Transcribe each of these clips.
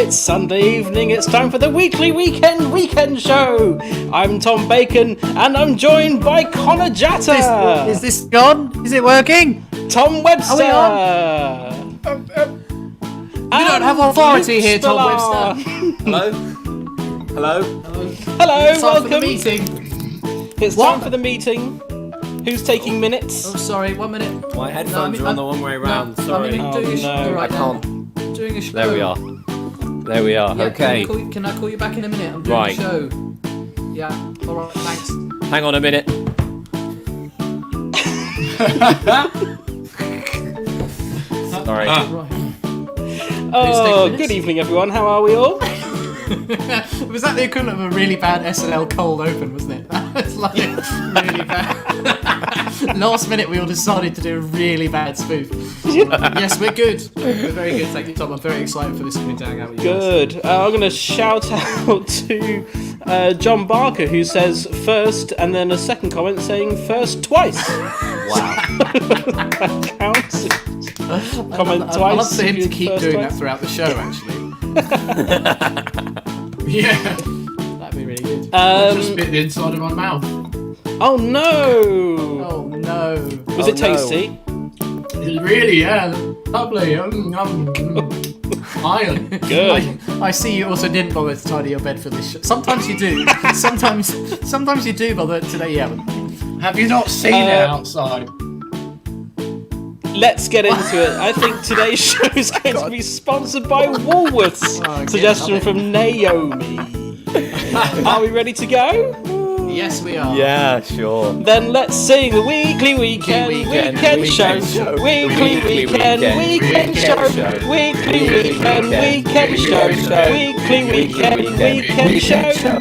It's Sunday evening, it's time for the weekly weekend show. I'm Tom Bacon, and I'm joined by Conor Jatter. Is this gone? Is it working? Tom Webster. You don't have authority here, Tom Webster. Hello? Hello? Hello, It's time welcome. for the meeting. It's time for the meeting. Who's taking minutes? Oh, sorry, 1 minute. My headphones are on the one way round. No, Sorry. I'm doing a show right I now. can't. Doing a show. There we are. There we are. Yeah, Okay. Can I call you back in a minute? I'm doing Right. a show. Yeah. All right. Thanks. Hang on a minute. Sorry. Right. Oh, minutes? good evening, everyone. How are we all? Was that the equivalent of a really bad SNL cold open, wasn't it? That was like really bad. Last minute we all decided to do a really bad spoof. Yes, we're good. We're very good, thank you, Tom. I'm very excited for this evening to hang out with you guys. Good. I'm going to shout out to John Barker, who says first, and then a second comment saying first twice. Wow. That counts. Comment I'd twice. love for him to if keep first doing twice. that throughout the show, actually. Yeah, That'd be really good. just bit the inside of my mouth. Oh no! Oh no. Was it no. tasty? Really, yeah, lovely. Iron. Good. I see you also didn't bother to tidy your bed for this show. Sometimes you do. Sometimes you do bother. Today you haven't. Have you not seen it outside? Let's get into it. I think today's show is going to be sponsored by Woolworths. Oh, Suggestion love it. from Naomi. Are we ready to go? Yes, we are. Yeah, sure. Then let's sing the weekly weekend show. Weekly weekend show. Weekly weekend show. Weekly weekend show. Weekend show.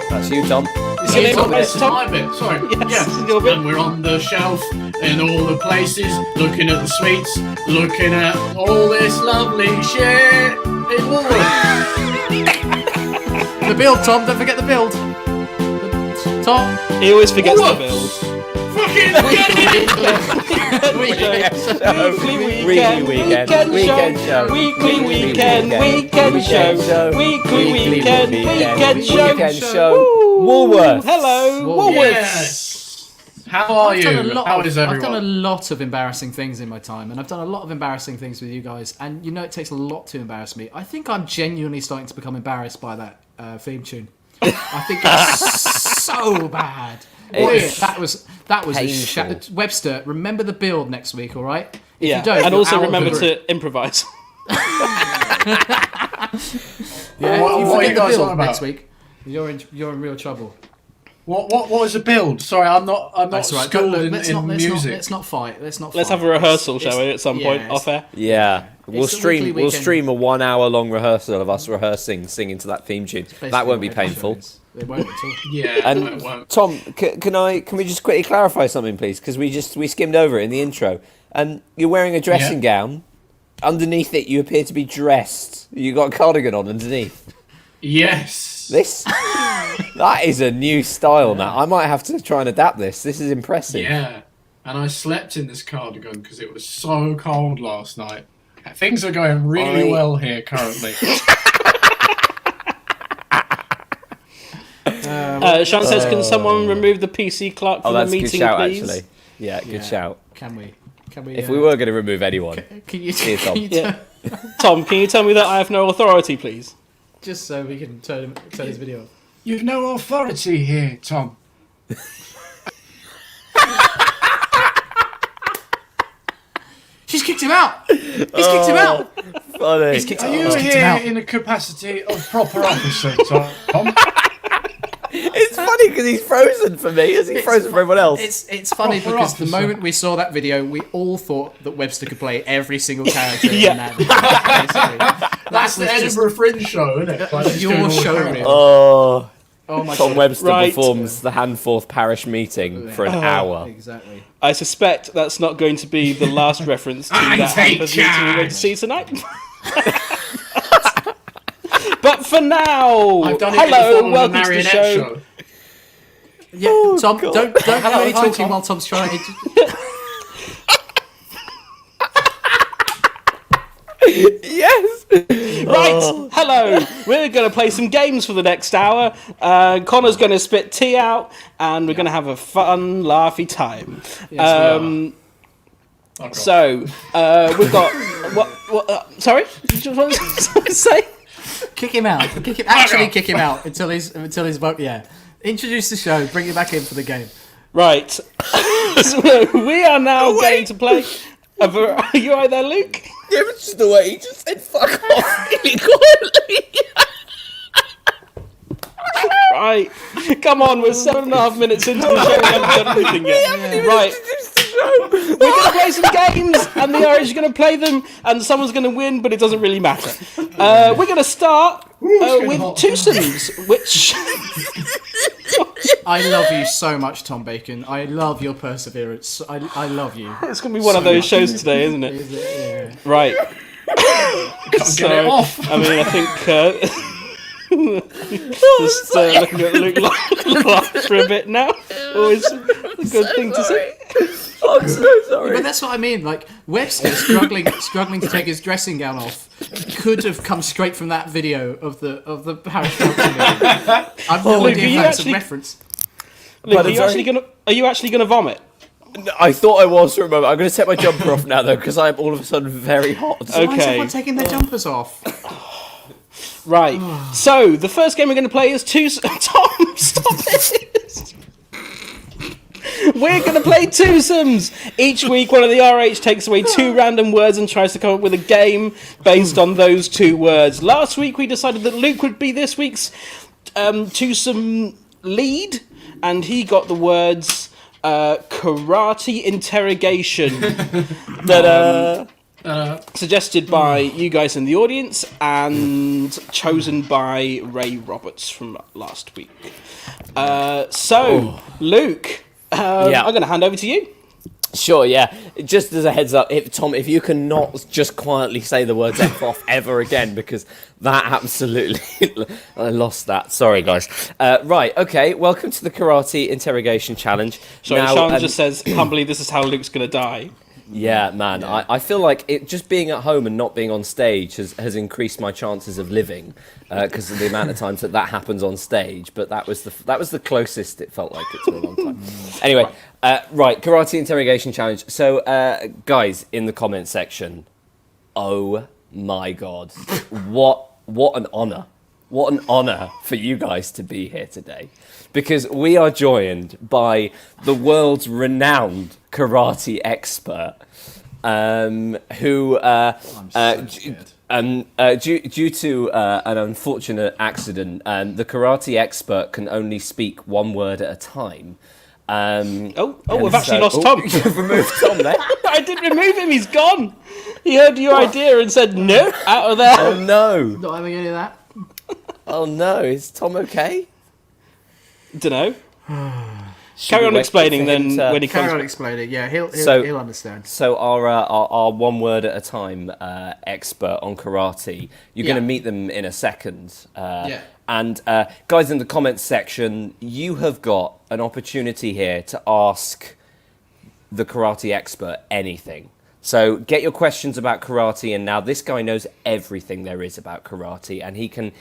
That's you, Tom. Is your name Tom, Tom? this is my bit. Sorry. Yes, yeah. your bit. And we're on the shelf in all the places, looking at the sweets, looking at all this lovely shit in Woolworths. The build, Tom. Don't forget the build. Tom. He always forgets the Woolworths. build. Fucking get it! Weekly Weekend weekend show. Weekly weekend show. Weekly weekend show. Woolworths. Hello, Woolworths. Yes. How are you? How is I've done a everyone? lot of embarrassing things in my time, and I've done a lot of embarrassing things with you guys. And you know, it takes a lot to embarrass me. I think I'm genuinely starting to become embarrassed by that theme tune. I think it's so bad. It's That was painful. Webster, remember the build next week, all right? If Yeah, you don't, and you're also out of remember the group. to improvise. Yeah, What if you are forget you the guys build on about? next week, you're in real trouble. What was the build? Sorry, I'm not That's right. schooled Look, in Let's music. not fight. Let's Let's have a rehearsal, shall we, It's- at some point, yeah, off air? Yeah. We'll It's a weekly we'll weekend. stream a 1 hour long rehearsal of us rehearsing, singing to that theme tune. That won't be painful. It won't at all. Yeah, And no, it won't. Tom, can we just quickly clarify something, please? Because we skimmed over it in the intro. And you're wearing a dressing gown. Underneath it, you appear to be dressed. You got a cardigan on underneath. Yes. This that is a new style now. I might have to try and adapt this. This is impressive. Yeah. And I slept in this cardigan because it was so cold last night. Things are going really well here currently. Sean says, can someone remove the PC clerk Oh, from the that's a good meeting, shout, please? actually. Yeah, good Yeah. shout. Can we? If we were going to remove anyone, Can you, Here, Tom. can you Yeah. Tom, can you tell me that I have no authority, please? just so we can turn his video off? You've no authority here, Tom. She's kicked him out. He's kicked him out. funny. He's kicked Are him you out. He's kicked him here out. in a capacity of proper officer, Tom? It's funny because he's frozen for me. Is he frozen for everyone else? It's funny Proper because the officer. moment we saw that video, we all thought that Webster could play every single character Yeah. in that video. Basically. That's the Edinburgh Fringe show, isn't it? Like, just Your doing all the show characters. reel. Oh, Oh my Tom god. Webster Right. performs the Hanforth parish meeting for an hour. Exactly. I suspect that's not going to be the last reference to I that take Hanforth meeting we're going to charge. see tonight. But for now, I've done it hello, before on a welcome to the marionette show. show. Yeah, Tom, God. don't do any hi, talking Tom. while Tom's trying. Yes. Right, hello. We're going to play some games for the next hour. Connor's going to spit tea out, and we're going to have a fun, laughy time. Yes, we Oh, God. So we've got what? Sorry, did you want to say? Kick him out. Kick him out until he's vote. Yeah. Introduce the show. Bring it back in for the game. Right. So we are now going to play. Are you right there, Luke? Yeah, but just the way he just said "fuck off" really quietly. Right. Come on, we're 7.5 minutes into the show. We haven't done anything yet. Right. We're going to play some games, and the Irish are going to play them, and someone's going to win, but it doesn't really matter. We're going to start with Twosomes, which... I love you so much, Tom Bacon. I love your perseverance. I love you. It's going to be one of those shows today, isn't it? Is it? Yeah. Right. Can't get it off. I mean, I think... just looking at Luke laugh for a bit now. Always a good thing to say. I'm so sorry. But that's what I mean. Like Webster struggling to take his dressing gown off could have come straight from that video of the parish council meeting. I've no Luke, idea if that's a reference. Luke, Pardon, are you actually gonna vomit? I thought I was for a moment. I'm going to take my jumper off now, though, because I'm all of a sudden very hot. Why is Okay. everyone taking their jumpers off? Right. So the first game we're going to play is Tom, stop it! We're going to play Twosomes. Each week, one of the RH takes away 2 random words and tries to come up with a game based on those 2 words. Last week, we decided that Luke would be this week's Twosome lead, and he got the words Karate Interrogation. Suggested by you guys in the audience and chosen by Ray Roberts from last week. Luke, Yeah. I'm going to hand over to you. Sure, yeah. Just as a heads up, Tom, if you cannot just quietly say the words F off ever again, because that absolutely... I lost that. Sorry, guys. Right, okay. Welcome to the Karate Interrogation Challenge. So Sean just says, humbly, this is how Luke's going to die. Yeah, man. Yeah. I feel like just being at home and not being on stage has increased my chances of living because of the amount of times that happens on stage. But that was the closest it felt like it to a long time. Anyway, right, Karate Interrogation Challenge. So, guys, in the comment section, oh my God, what an honour. What an honour for you guys to be here today. Because we are joined by the world's renowned karate expert, who, due to an unfortunate accident, the karate expert can only speak one word at a time. We've actually lost Tom. You've removed Tom there. I didn't remove him, he's gone. He heard your idea and said, no, out of there. Oh no. Not having any of that. Oh no, is Tom okay? Dunno. Carry on explaining then when he Carry comes on back. explaining. Yeah, he'll understand. So our one word at a time expert on karate, you're going to meet them in a second. And guys in the comments section, you have got an opportunity here to ask the karate expert anything. So get your questions about karate, and now this guy knows everything there is about karate, and he can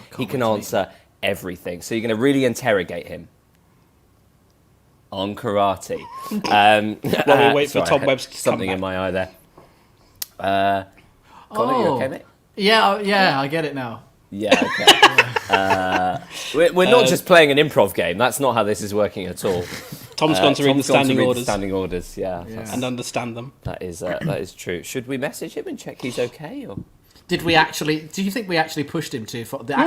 answer everything. So you're going to really interrogate him on karate. While we wait for Tom Webster to something come in my eye there. Conor, you okay, mate? Yeah, I get it now. Yeah, okay. We're not just playing an improv game. That's not how this is working at all. Tom's gone to read the standing orders. Standing orders, yeah. And understand them. That is true. Should we message him and check he's okay? Or? Do you think we actually pushed him to?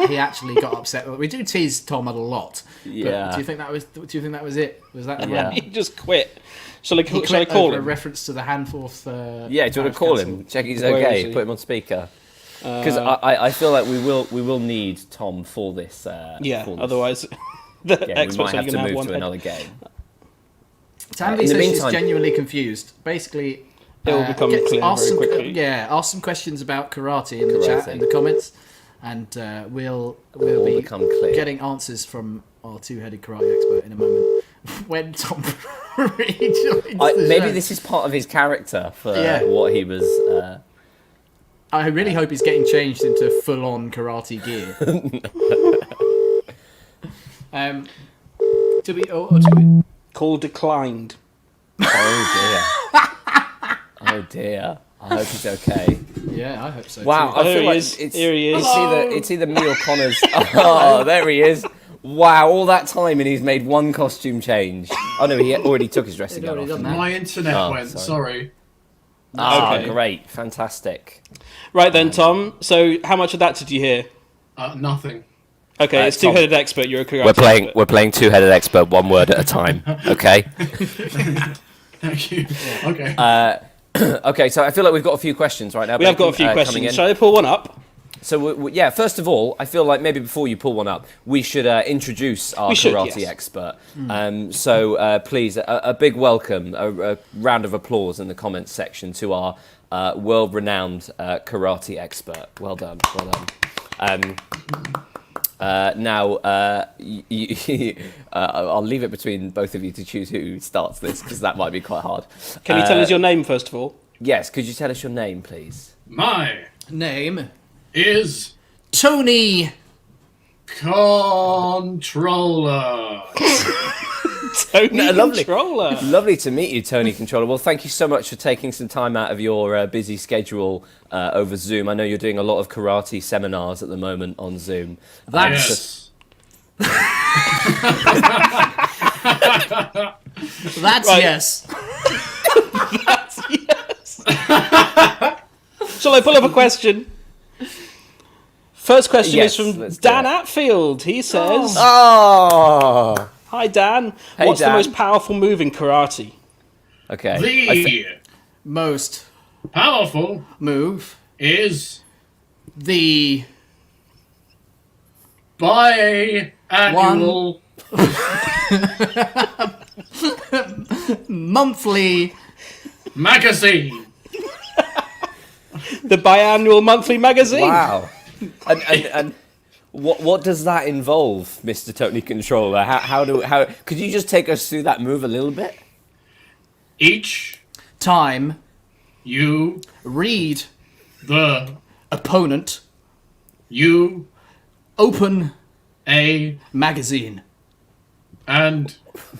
He actually got upset. We do tease Tom a lot. Yeah. But do you think that was it? Was that the Yeah. He just quit. Shall I call a him? reference to the Hanforth? Yeah, do you want to call him? Check he's okay. Put him on speaker. Because I feel like we will need Tom for this. Otherwise the we experts might have are to going to have move one to head. another game. Tanvi says she's genuinely confused. Basically, it will become clear very quickly. Ask some questions about karate in the chat, in the comments, and we'll be become clear. getting answers from our 2-headed karate expert in a moment. When Tom rejoins the Maybe show. this is part of his character for Yeah. what he was. I really hope he's getting changed into full-on karate gear. Do we? Call declined. Oh dear. I hope he's okay. Yeah, I hope so. Wow, Too. I feel like Here he is. it's either me or Connor's. Oh, there he is. Wow, all that time and he's made one costume change. Oh no, he already took his dressing gown off. My internet went. Sorry. Ah, Okay. great, fantastic. Right then, Tom. So, how much of that did you hear? Nothing. Okay, it's Tom, two-headed expert. You're a karate expert. We're playing two-headed expert, one word at a time. Okay. Thank you. Okay. Okay, so I feel like we've got a few questions right now. We have got a few coming in. questions. Shall I pull one up? So, yeah, first of all, I feel like maybe before you pull one up, we should introduce our karate expert. So, please, a big welcome, a round of applause in the comments section to our world-renowned karate expert. Well done, well done. Now, I'll leave it between both of you to choose who starts this, because that might be quite hard. Can you tell us your name, first of all? Yes, could you tell us your name, please? My Name is Tony. Controller. Tony lovely. Controller. Lovely to meet you, Tony Controller. Well, thank you so much for taking some time out of your busy schedule over Zoom. I know you're doing a lot of karate seminars at the moment on Zoom. Yes. That's Right. yes. That's yes. Shall I pull up a question? First question Yes, is from let's do Dan it. Atfield. He says, Oh! "Hi Dan, Hey, what's Dan. the most powerful move in karate?" Okay. The Most powerful move. is The biannual monthly magazine. The biannual monthly magazine. Wow. And what does that involve, Mr. Tony Controller? How could you just take us through that move a little bit? Each time you read the opponent you open a magazine. and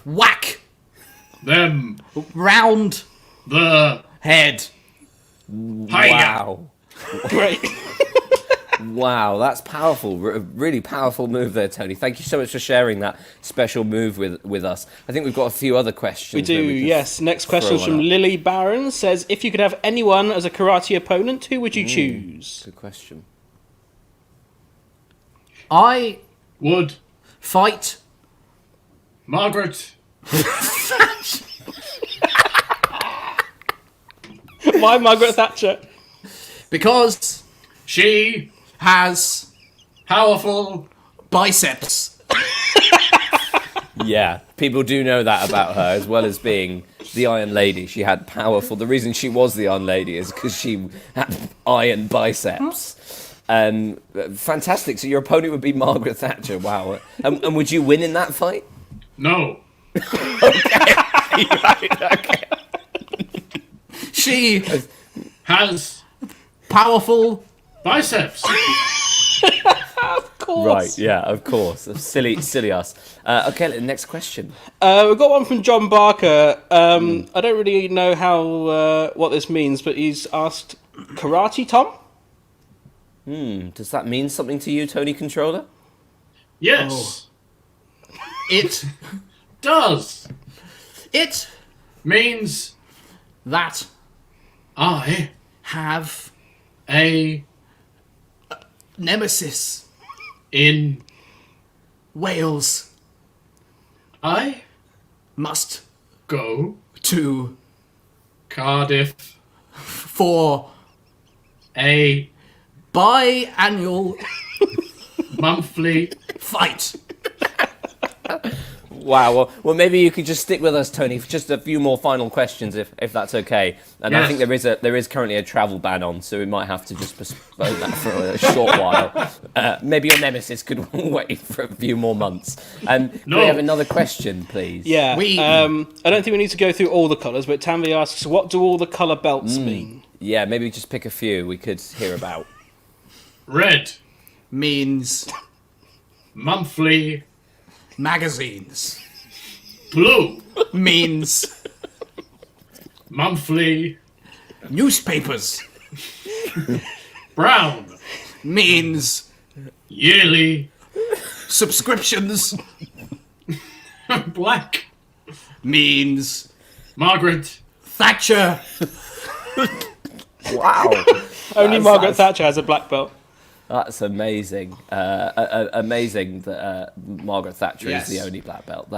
Whack them round the head. hiya. Wow. Great. Wow, that's powerful. Really powerful move there, Tony. Thank you so much for sharing that special move with us. I think we've got a few other questions. We do, maybe yes. Next question is throw from one up. Lily Barron. Says, if you could have anyone as a karate opponent, who would you choose? Good question. I Would fight Margaret Why Margaret Thatcher? because she has powerful biceps. Yeah, people do know that about her, as well as being the Iron Lady. She had powerful. The reason she was the Iron Lady is because she had iron biceps. Fantastic. So your opponent would be Margaret Thatcher. Wow. And would you win in that fight? no Okay. She has powerful biceps. Of course. Right. Yeah. Of course. Silly us. Okay. Next question. We've got one from John Barker. I don't really know how what this means, but he's asked, karate, Tom? Does that mean something to you, Tony Controller? Yes. it Does it means that I have a nemesis in Wales I must go to Cardiff for a biannual monthly fight. Wow. Well, maybe you could just stick with us, Tony, for just a few more final questions, if that's okay. And I Yes. think there is currently a travel ban on, so we might have to just postpone that for a short while. Maybe your nemesis could wait for a few more months. Can we have another question, please? Yeah. We- I don't think we need to go through all the colours, but Tanvi asks, what do all the colour belts mean? Yeah, maybe just pick a few we could hear about. Red. Means Monthly. magazines. Blue. Means Monthly. newspapers. Brown. Means Yearly. subscriptions. Black. Means Margaret. Thatcher. Wow. Only Margaret Thatcher has a black belt. That's amazing. Amazing that Margaret Thatcher Yes. is the only black belt.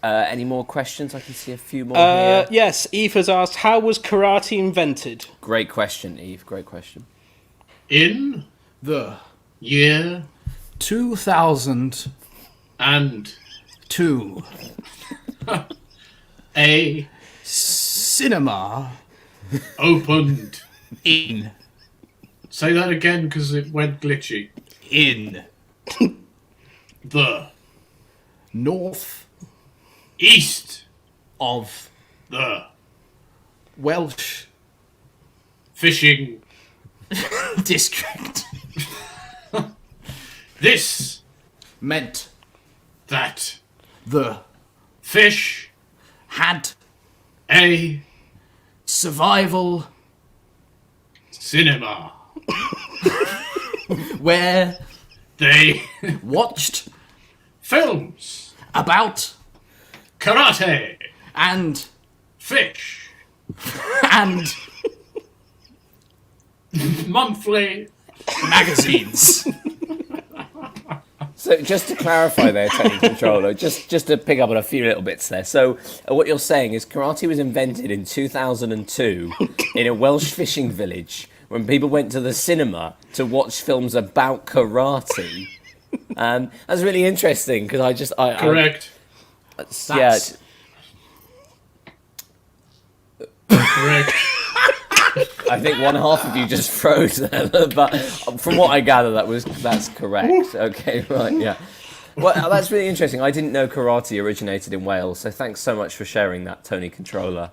Any more questions? I can see a few more here. Yes, Eve has asked, how was karate invented? Great question, Eve. Great question. In The year 2002 and a cinema opened. in Say that again because it went glitchy. in The north east. of The Welsh fishing. district. This. Meant That. the Fish. had A survival cinema. where They watched films. about Karate. and Fish. and Monthly. magazines. So just to clarify there, Tony Controller, just to pick up on a few little bits there. So what you're saying is karate was invented in 2002 in a Welsh fishing village when people went to the cinema to watch films about karate. That's really interesting because Correct. Yeah. Correct. I think one half of you just froze there, but from what I gather, that's correct. Okay, right, yeah. Well, that's really interesting. I didn't know karate originated in Wales, so thanks so much for sharing that, Tony Controller.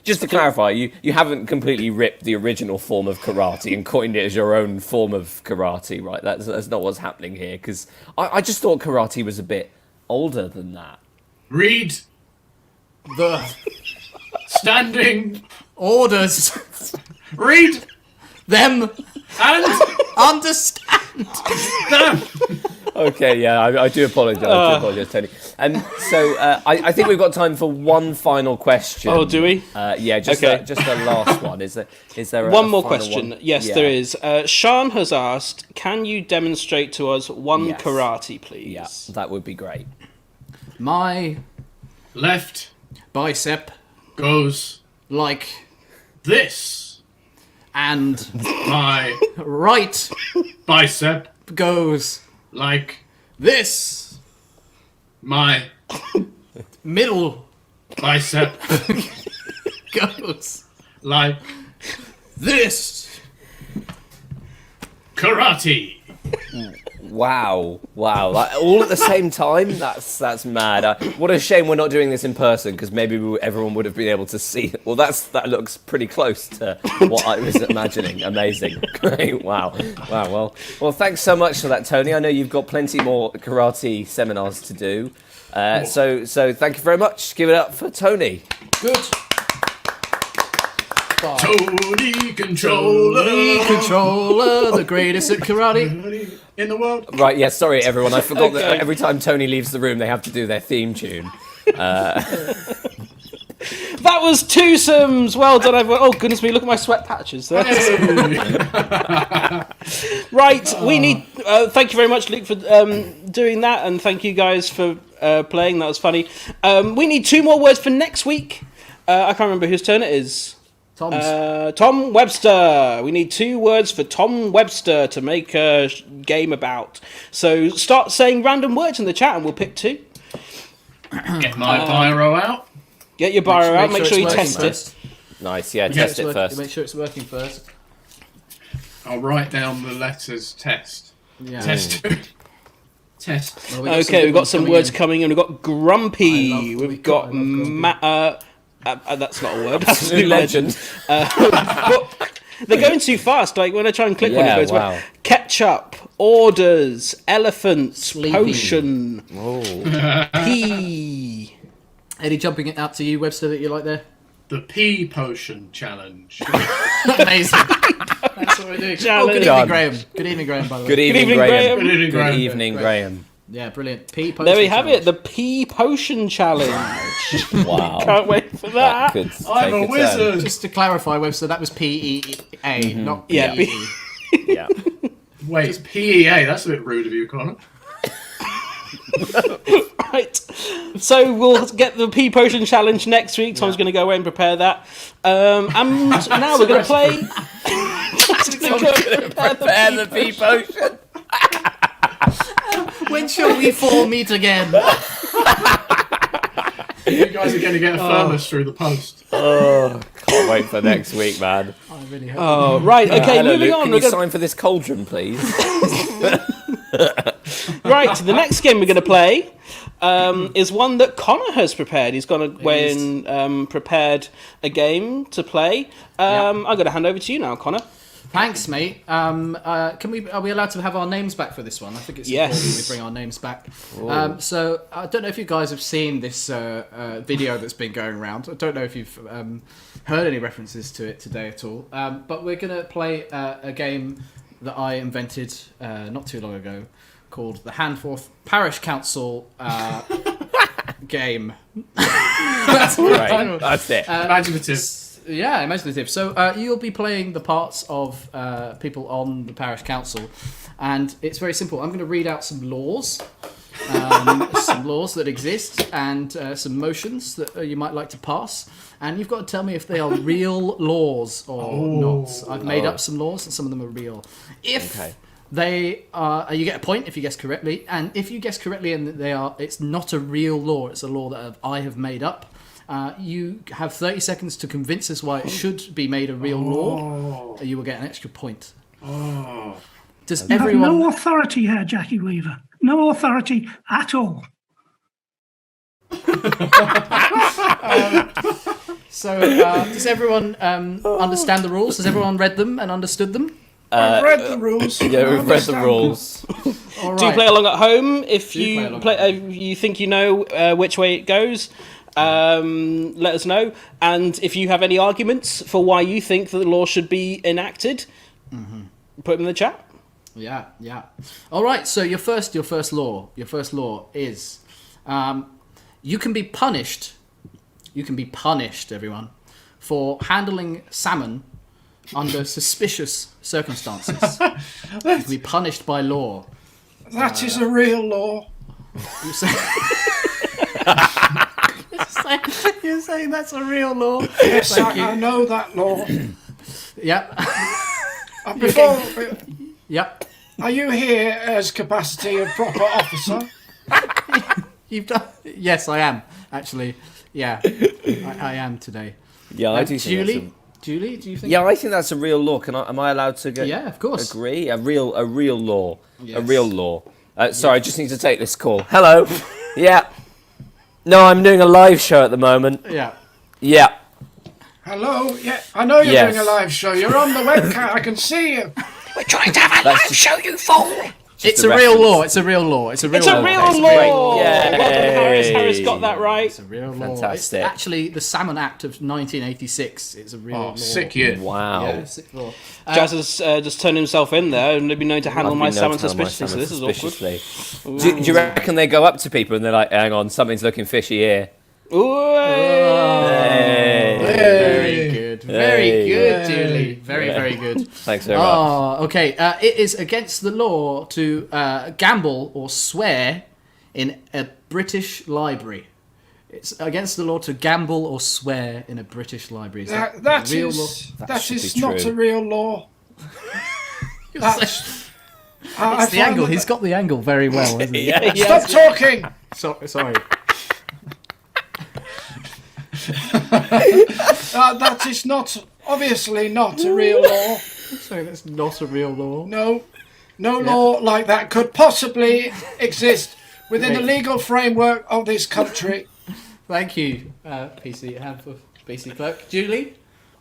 Just to clarify, you haven't completely ripped the original form of karate and coined it as your own form of karate, right? That's not what's happening here, because I just thought karate was a bit older than that. Read. The Standing. orders Read. them And understand. them. Okay, yeah, I do apologise. Tony. So I think we've got time for one final question. Oh, do we? Yeah, just the last one. Is there One a more final question. one? Yes, Yeah. there is. Sean has asked, can you demonstrate to us one Yes. karate, please? Yeah, that would be great. My Left bicep goes like this. and My right bicep goes like this. my Middle bicep goes like this. karate. Wow, like, all at the same time. That's mad. What a shame we're not doing this in person because maybe everyone would have been able to see. Well, that looks pretty close to what I was imagining. Amazing, great, wow. Well, thanks so much for that, Tony. I know you've got plenty more karate seminars to do. So thank you very much. Give it up for Tony. Good. Tony Controller. Tony Controller, the greatest at karate. In the world. Right, yeah, sorry everyone. I forgot that every time Tony leaves the room, they have to do their theme tune. That was Twosomes. Well done, everyone. Oh, goodness me, look at my sweat patches there. Right, we need... thank you very much, Luke, for doing that, and thank you guys for playing. That was funny. We need 2 more words for next week. I can't remember whose turn it is. Tom's. Tom Webster. We need 2 words for Tom Webster to make a game about. So start saying random words in the chat and we'll pick 2. Get my biro out. Get your biro out. Make sure you it's test working it. first. Nice, yeah, test it first. Make sure it's working first. I'll write down the letters test. Yeah. Test. Test. Well, Okay, we've got some words coming in. We've got grumpy. I love We've got grumpy. That's not a word. Absolute legend. But they're going too fast. Like when I try and click one, it goes wow. ketchup, orders, elephant, Sleeping. potion, Oh. pea. Any jumping out to you, Webster, that you like there? The pea potion challenge. Amazing. That's what we're doing. Oh, good evening, Done. Graham. Good evening, Graham, by the way. Good evening, evening, Graham. Graham. Good evening, Good Graham. evening, Graham. Yeah, brilliant. Pea potion There we have challenge. it, the pea potion challenge. Wow. Can't wait for That that. could I'm take a turn. wizard. Just to clarify, Webster, that was PEA, not PEE. Yeah, Yeah. Wait, PEA, that's a bit rude of you, Connor. Right. So we'll get the pea potion challenge next week. Tom's going to go away and prepare that. And now we're going to play. Tom's gonna go and Prepare the pea potion. When shall we four meet again? You guys are going to get a thermos through the post. Oh, can't wait for next week, man. I really hope. Oh, right. Okay, Hello, moving Luke, on. can We're you gonna... sign for this cauldron, please? Right, the next game we're going to play is one that Connor has prepared. He's gone away and prepared a game to play. I'm going to hand over to you now, Connor. Thanks, mate. Are we allowed to have our names back for this one? I think it's Yes. important we bring our names back. So I don't know if you guys have seen this video that's been going around. I don't know if you've heard any references to it today at all. But we're going to play a game that I invented not too long ago called the Hanforth Parish Council game. That's what Right, I- that's it. Imaginative. Yeah, imaginative. So you'll be playing the parts of people on the parish council, and it's very simple. I'm going to read out some laws, some laws that exist, and some motions that you might like to pass. And you've got to tell me if they are real laws or not. I've made up some laws, and some of them are real. If Okay. they are, you get a point if you guess correctly, and if you guess correctly and it's not a real law, it's a law that I have made up. You have 30 seconds to convince us why it should be made a real law. You will get an extra point. Does You have everyone... no authority here, Jackie Weaver. No authority at all. So, does everyone understand the rules? Has everyone read them and understood them? I've read the rules. Yeah, we've read the rules. All Do right. play along at home. If Do play you along play, at you think you know which way it goes, let us know. And if you have any arguments for why you think that the law should be enacted, put them in the chat. Yeah, yeah. All right. So your first law is, you can be punished. You can be punished, everyone, for handling salmon under suspicious circumstances. You can be punished by law. That is a real law. You're saying, you're saying that's a real law. Yes, Thank you. I know that law. Yep. Before, Yep. are you here as capacity of proper officer? You've done. Yes, I am actually. Yeah, I am today. Yeah, I do think Julie, that's Julie, do you think? Yeah, I think that's a real law. Am I allowed to go? Yeah, of course. Agree? A real law. A Yes. real law. Sorry, I just need to take this call. Hello. Yeah. No, I'm doing a live show at the moment. Yeah. Yeah. Hello? Yeah, I know you're Yes. doing a live show. You're on the webcam. I can see you. We're trying to have a That's live just- show, you fool! It's a a real reference. law. It's a real law. It's a real It's law. a real Okay, law. great. Well done, Harris. Yay. Harris got that right. It's a real law. Fantastic. It's actually the Salmon Act of 1986. It's a real law. Oh, sick year. Wow. Yeah, sick law. Jazz has just turned himself in there and they've been known to handle I've my been known salmon to handle my suspiciously, so this is salmon awkward. suspiciously. Do you reckon they go up to people and they're like, hang on, something's looking fishy here? Ooh, Very good. Very Hey. good, Julie. Very, Yeah. very good. Thanks very much. Oh, okay. It is against the law to gamble or swear in a British library. It's against the law to gamble or swear in a British library. Is that That a real is That should is be not true. a real law. law? That's, It's the angle. He's got the angle very well, hasn't he? Yeah. Stop talking. Sorry. That is obviously not a real law. Sorry, that's not a real law. No law like that could possibly exist within the legal framework of this country. Thank you, PC Hanforth. BC clerk. Julie?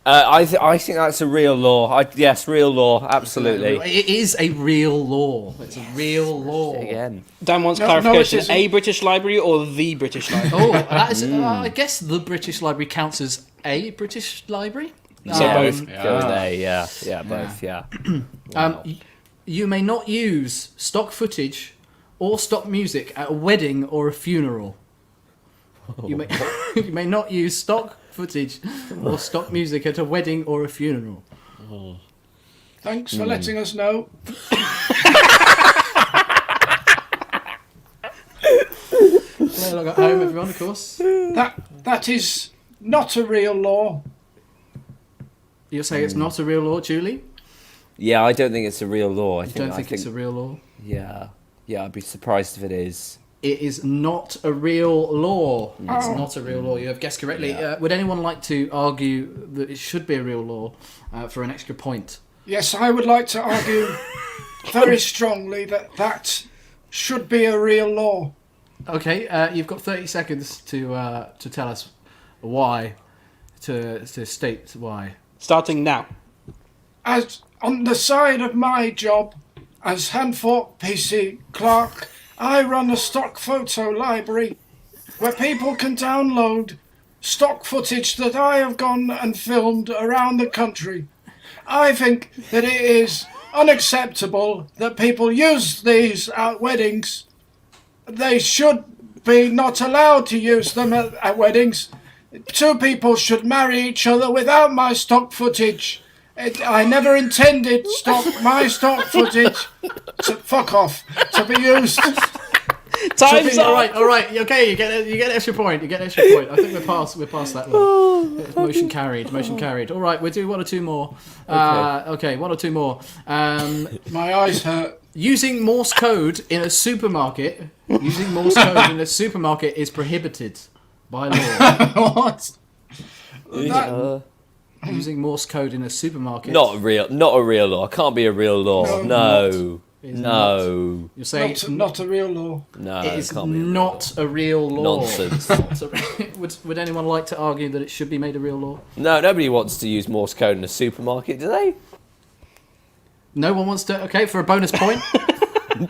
I think that's a real law. Yes, real law, absolutely. It is a real law. It's a real law. Again. Dan wants No, clarification. it isn't. A British Library or the British Library? Oh, that is. I guess the British Library counts as a British library. Yeah, both. Go with A, yeah, both, yeah. You may not use stock footage or stock music at a wedding or a funeral. You may you may not use stock footage or stock music at a wedding or a funeral. Thanks for letting us know. Play along at home, everyone, of course. That is not a real law. You're saying it's not a real law, Julie? Yeah, I don't think it's a real law. I Don't think it's a real law? Yeah, I'd be surprised if it is. It is not a real law. It's not a real law. You have guessed correctly. Yeah. Would anyone like to argue that it should be a real law for an extra point? Yes, I would like to argue very strongly that should be a real law. Okay, you've got 30 seconds to tell us why, to state why. Starting now. As on the side of my job as Hanforth PC clerk, I run a stock photo library where people can download stock footage that I have gone and filmed around the country. I think that it is unacceptable that people use these at weddings. They should be not allowed to use them at weddings. Two people should marry each other without my stock footage. I never intended my stock footage to fuck off to be used. Time's up. All right. Okay, you get an extra point. I think we're past that one. Motion carried. All right, we'll do one or two more. Okay, one or two more. My eyes hurt. Using Morse code in a supermarket. Is prohibited by law. What? Using Morse code in a supermarket. Not a real law. Can't be a real law. No. You're saying Not a real law. No, it is can't be not a real law. Nonsense. Would anyone like to argue that it should be made a real law? No, nobody wants to use Morse code in a supermarket, do they? No one wants to. Okay, for a bonus point.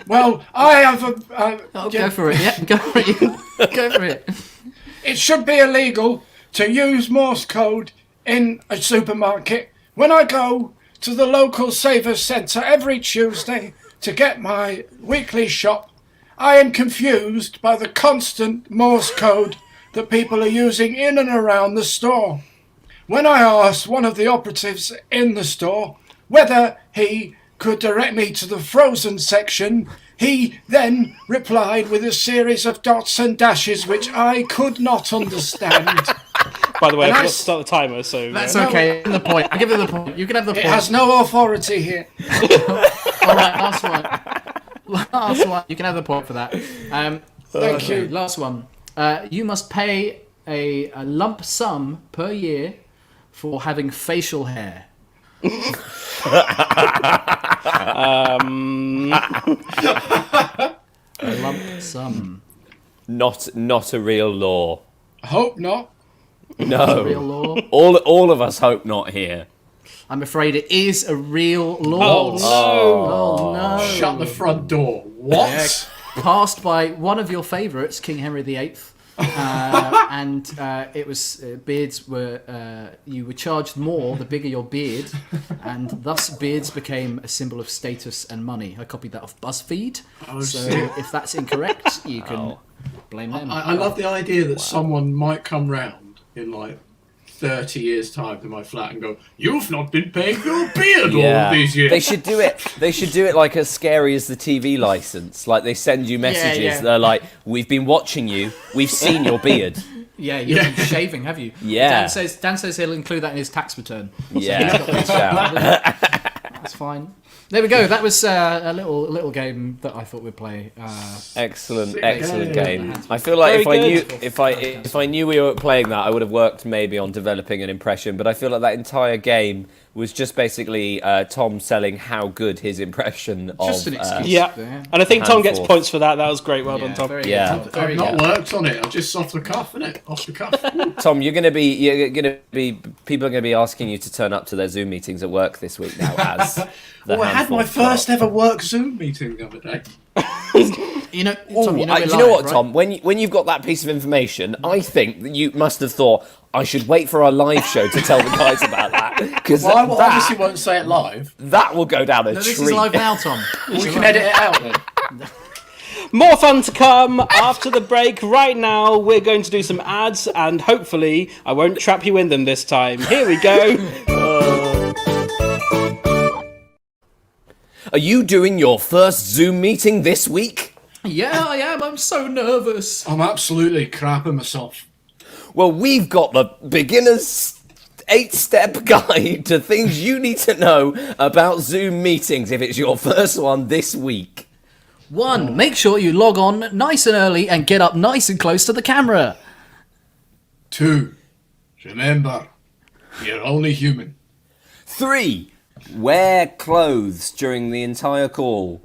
Well, I have a... Go for it. Yeah, go for it. Go for it. It should be illegal to use Morse code in a supermarket. When I go to the local Savers Centre every Tuesday to get my weekly shop, I am confused by the constant Morse code that people are using in and around the store. When I asked one of the operatives in the store whether he could direct me to the frozen section, he then replied with a series of dots and dashes which I could not understand. By the way, I forgot to start the timer, so... That's okay. The point. I'll give it the point. You can have the point. It has no authority here. All right, last one. You can have the point for that. Thank you. Last one. You must pay a lump sum per year for having facial hair. A lump sum. Not a real law. I hope not. No. Real law. All of us hope not here. I'm afraid it is a real law. Oh, Oh no! Shut the front door. What? Passed by one of your favourites, King Henry VIII, and it was beards were you were charged more the bigger your beard, and thus beards became a symbol of status and money. I copied that off BuzzFeed, so if that's incorrect, you can blame them. I love the idea that someone might come round in like 30 years' time to my flat and go, "You've not been paying your beard all of these years." They should do it. They should do it like as scary as the TV license. Like they send you messages. Yeah. They're like, "We've been watching you. We've seen your beard." Yeah, you've been shaving, have you? Yeah. Dan says he'll include that in his tax return. Yeah. Good shout. That's fine. There we go. That was a little game that I thought we'd play. Excellent game. game. I feel like Very if I knew we were playing that, I would have worked maybe on developing an impression. But I feel like that entire game was just basically Tom selling how good his impression Just of an excuse. Yeah, and I think Tom gets Hanforth. points for that. That was great. Well done, Tom. Yeah. Very I've not good. worked on it. I'm just off the cuff, innit? Off the cuff. Tom, people are gonna be asking you to turn up to their Zoom meetings at work this week now. As the I had my Hanforth first clerk. ever work Zoom meeting the other day. You know, Ooh, Tom, do you know, you we're know live, what, right? Tom? When you've got that piece of information, I think that you must have thought I should wait for our live show to tell the guys about that because Well, I obviously won't say it live. that will go down a No, treat. this is live now, Tom. We can edit it out then. More fun to come after the break. Right now, we're going to do some ads, and hopefully, I won't trap you in them this time. Here we go. Are you doing your first Zoom meeting this week? Yeah, I am. I'm so nervous. I'm absolutely crapping myself. Well, we've got the beginner's 8-step guide to things you need to know about Zoom meetings if it's your first one this week. 1. Make sure you log on nice and early and get up nice and close to the camera. 2. Remember, you're only human. 3. Wear clothes during the entire call.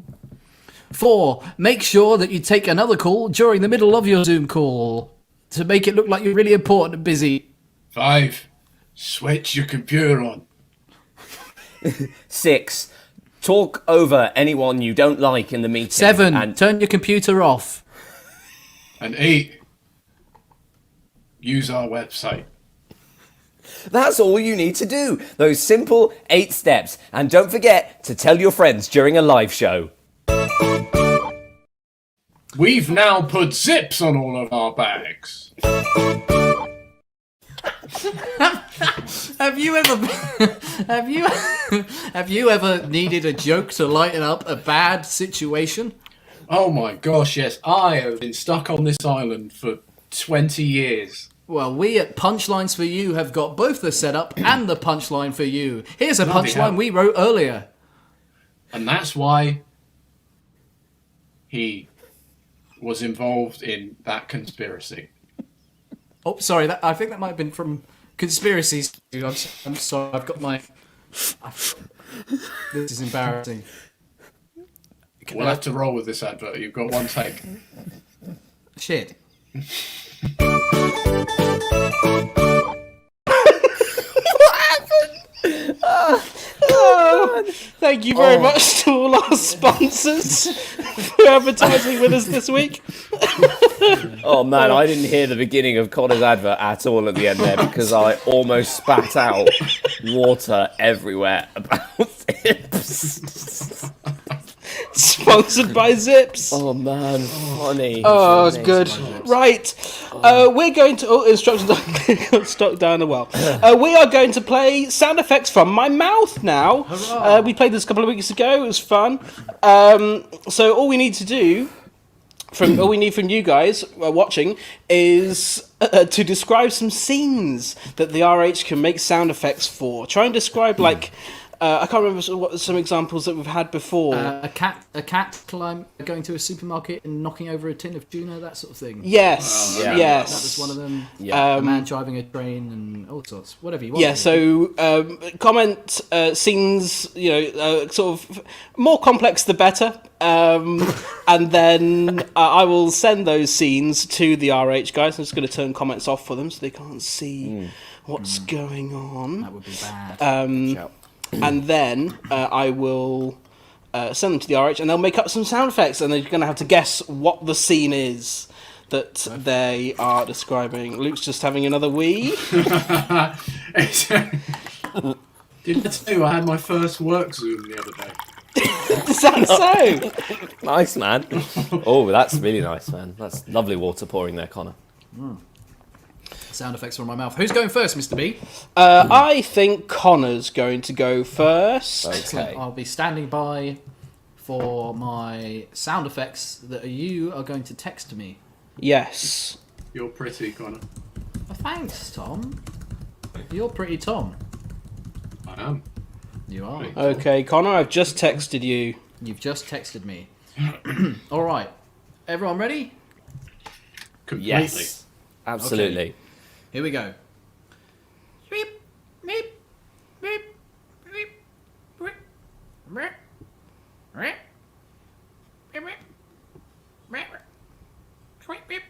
4. Make sure that you take another call during the middle of your Zoom call to make it look like you're really important and busy. 5. Switch your computer on. 6. Talk over anyone you don't like in the meeting. 7. And Turn your computer off. And 8. Use our website. that's all you need to do. Those simple 8 steps. And don't forget to tell your friends during a live show. We've now put zips on all of our bags. Have you ever have you ever needed a joke to lighten up a bad situation? Oh my gosh, yes. I have been stuck on this island for 20 years. Well, we at Punchlines for You have got both the setup and the punchline for you. Here's a Bloody hell. punchline we wrote earlier. And that's why he was involved in that conspiracy. Oh, sorry, I think that might have been from Conspiracies. I'm sorry, I've got my... This is embarrassing. We'll have to roll with this advert. You've got one take. Shit. Thank you very much to all our sponsors for advertising with us this week. Oh man, I didn't hear the beginning of Connor's advert at all at the end there because I almost spat out water everywhere about Zips. Sponsored by Zips. Oh man, funny. Oh, it's good. Right. We're going to... Oh, instructions got stuck down the well. We are going to play sound effects from my mouth now. We played this a couple of weeks ago. It was fun. So all we need to do... all we need from you guys watching is to describe some scenes that the RH can make sound effects for. Try and describe, like... I can't remember what some examples that we've had before. A cat going to a supermarket and knocking over a tin of tuna, that sort of thing. Yes, Yeah. yes. That was one of them. Yeah. A man driving a train and all sorts. Whatever you want. Yeah, so comment scenes, sort of more complex the better. And then I will send those scenes to the RH guys. I'm just going to turn comments off for them so they can't see what's going on. That would be bad. And then I will send them to the RH and they'll make up some sound effects and they're going to have to guess what the scene is that they are describing. Luke's just having another wee. Didn't I tell you I had my first work Zoom the other day? Is that so? Nice man. Oh, that's really nice, man. That's lovely water pouring there, Connor. Sound effects from my mouth. Who's going first, Mr. B? I think Connor's going to go first. Excellent. Okay. I'll be standing by for my sound effects that you are going to text me. Yes. You're pretty, Connor. Oh, thanks, Tom. You're pretty, Tom. I am. You are. Okay, Connor, I've just texted you. You've just texted me. All right. Everyone ready? Completely. Yes, absolutely. Okay. Here we go. Beep, beep, beep, beep, beep, beep, beep, beep, beep, beep, beep.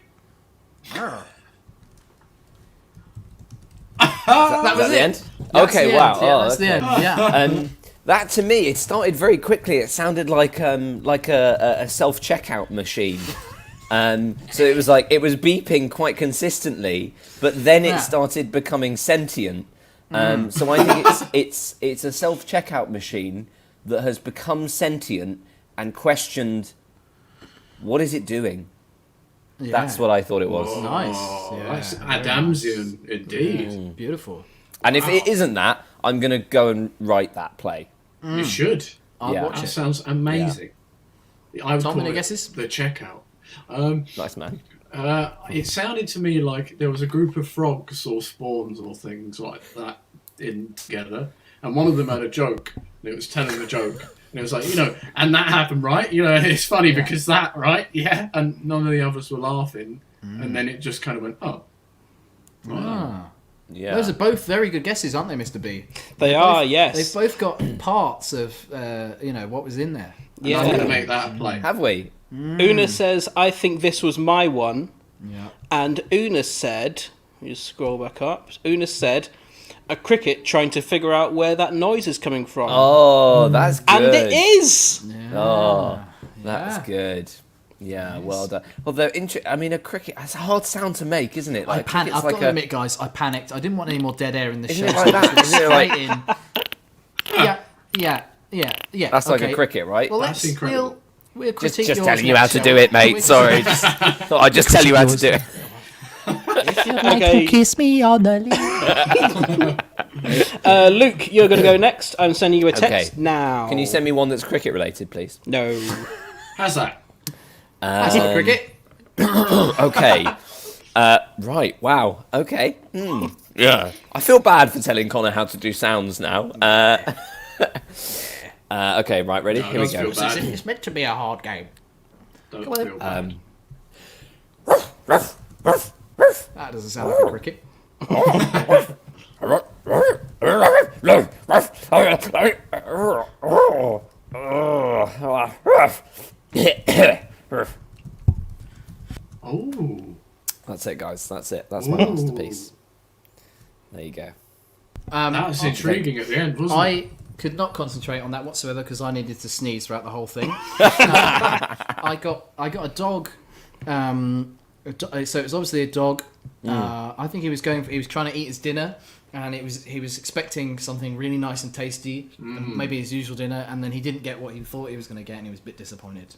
That was the it. end? That's Okay, the wow. end. Yeah, Oh, that's the okay. end. Yeah. That to me, it started very quickly. It sounded like a self checkout machine. So it was beeping quite consistently, but then it started becoming sentient. So I think it's a self checkout machine that has become sentient and questioned, what is it doing? Yeah. That's what I thought it was. Nice. Oh, Yeah. that's Very Adamsian indeed. Beautiful. And if it isn't that, I'm gonna go and write that play. You should. I'll Yeah. watch That it. sounds amazing. I would Tom, call any it guesses? the checkout. Nice man. It sounded to me like there was a group of frogs or spawns or things like that in together, and one of them had a joke, and it was telling the joke, and it was like, and that happened, right? It's funny because that, right? Yeah, and none of the others were laughing, and then it just kind of went, oh. Ah. Yeah. Those are both very good guesses, aren't they, Mr. B? They are, yes. They've both got parts of, what was in there. Yeah. I'm going to make that a play. Have we? Una says, I think this was my one. Yeah. And Una said, let me just scroll back up. Una said, a cricket trying to figure out where that noise is coming from. Oh, that's good. And it is! Oh, that's good. Yeah, well done. Although, a cricket, it's a hard sound to make, isn't it? I panicked. I've got to admit, guys, I panicked. I didn't want any more dead air in the show. Isn't it like that? Isn't it like- Yeah. That's like okay. a cricket, right? Well, That's incredible. we'll critique Just yours telling you next, how to shall do we? it, mate. Sorry. Thought I'd just tell you how to do it. Okay. Kiss me on the lips. Luke, you're going to go next. I'm sending you a text Okay. now. Can you send me one that's cricket related, please? No. How's that? That's not cricket. Okay. Right. Wow. Okay. Yeah. I feel bad for telling Connor how to do sounds now. Okay. Right. Ready? Here we don't go. feel bad. It's meant to be a hard game. Don't Come on. feel bad. That doesn't sound like a cricket. Oh. That's it, guys. That's it. That's my masterpiece. There you go. That was intriguing at the end, wasn't it? I could not concentrate on that whatsoever because I needed to sneeze throughout the whole thing. I got a dog. So it was obviously a dog. I think he was trying to eat his dinner, and he was expecting something really nice and tasty, maybe his usual dinner, and then he didn't get what he thought he was going to get, and he was a bit disappointed.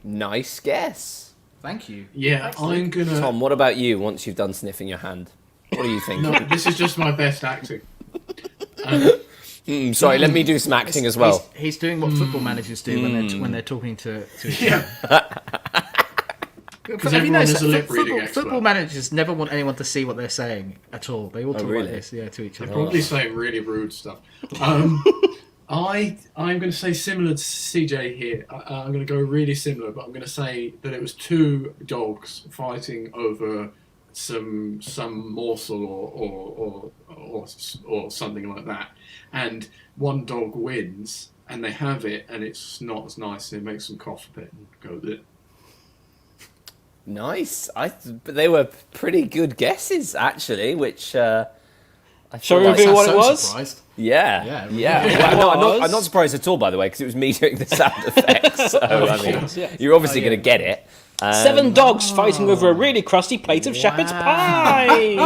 Nice guess. Thank you. Yeah, Excellent. I'm gonna. Tom, what about you? Once you've done sniffing your hand, what do you think? No, this is just my best acting. Sorry, let me do some acting as well. He's doing what football managers do when they're talking to each other. Yeah. Because everyone is a lip reading expert. Football managers never want anyone to see what they're saying at all. They all talk really? like this, to each other. Probably saying really rude stuff. I'm going to say similar to CJ here. I'm going to go really similar, but I'm going to say that it was two dogs fighting over some morsel or something like that, and one dog wins, and they have it, and it's not as nice, and it makes them cough a bit and go with it. Nice. But they were pretty good guesses, actually, which I Shall feel we like- reveal what it So was? surprised. Yeah. Yeah. Well, no, Was? I'm not surprised at all, by the way, because it was me doing the sound effects. So, I mean, yeah. you're obviously going to get it. 7 dogs fighting over a really crusty plate of shepherd's pie.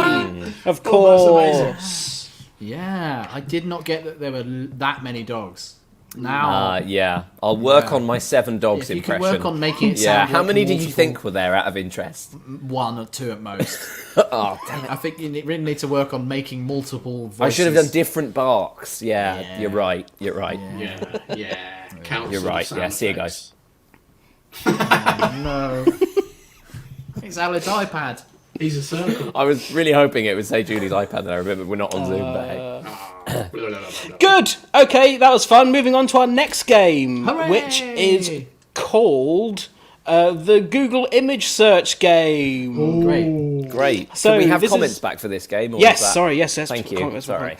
Of Oh, course. Yeah, I did not get that there were that many dogs. Now, Yeah. I'll work on my 7 dogs if you could impression. work on making it Yeah. sound How like many did you multiple- think were there out of interest? 1 or 2 at most. Oh, damn it. I think you really need to work on making multiple voices. I should have done different barks. Yeah, Yeah. you're right. You're right. Yeah. Council You're right, sound yeah, see you effects. No. It's Alan's iPad. He's a circle. I was really hoping it would say Julie's iPad, and I remember we're not on Zoom, but hey. Good. Okay, that was fun. Moving on to our next game, Hooray! which is called the Google image search game. Great. So Can we have this comments is- back for this game? Or Yes, is that... sorry, yes. Thank you. comments, Sorry.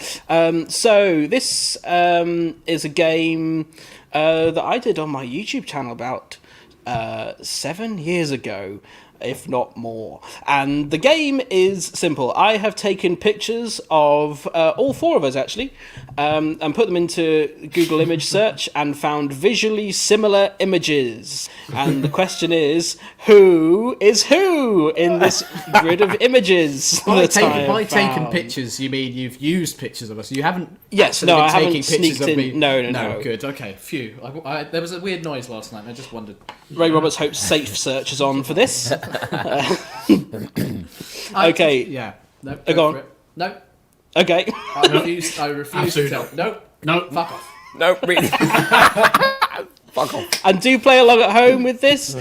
So this is a game that I did on my YouTube channel about 7 years ago, if not more. And the game is simple. I have taken pictures of all four of us, actually, and put them into Google image search and found visually similar images. And the question is, who is who in this grid of images? By that I have taking found? pictures, you mean you've used pictures of us? You haven't. Yes, actually no, been I haven't taking pictures sneaked of in- me. no. Good. Okay. Phew. There was a weird noise last night. And I just wondered. Ray Roberts hopes safe search is on for this. Okay. Yeah. No. Go on. for it. No. Okay. I refuse. I refuse to tell. Absolutely No. No. Fuck off. No, really. Fuck off. And do play along at home with this.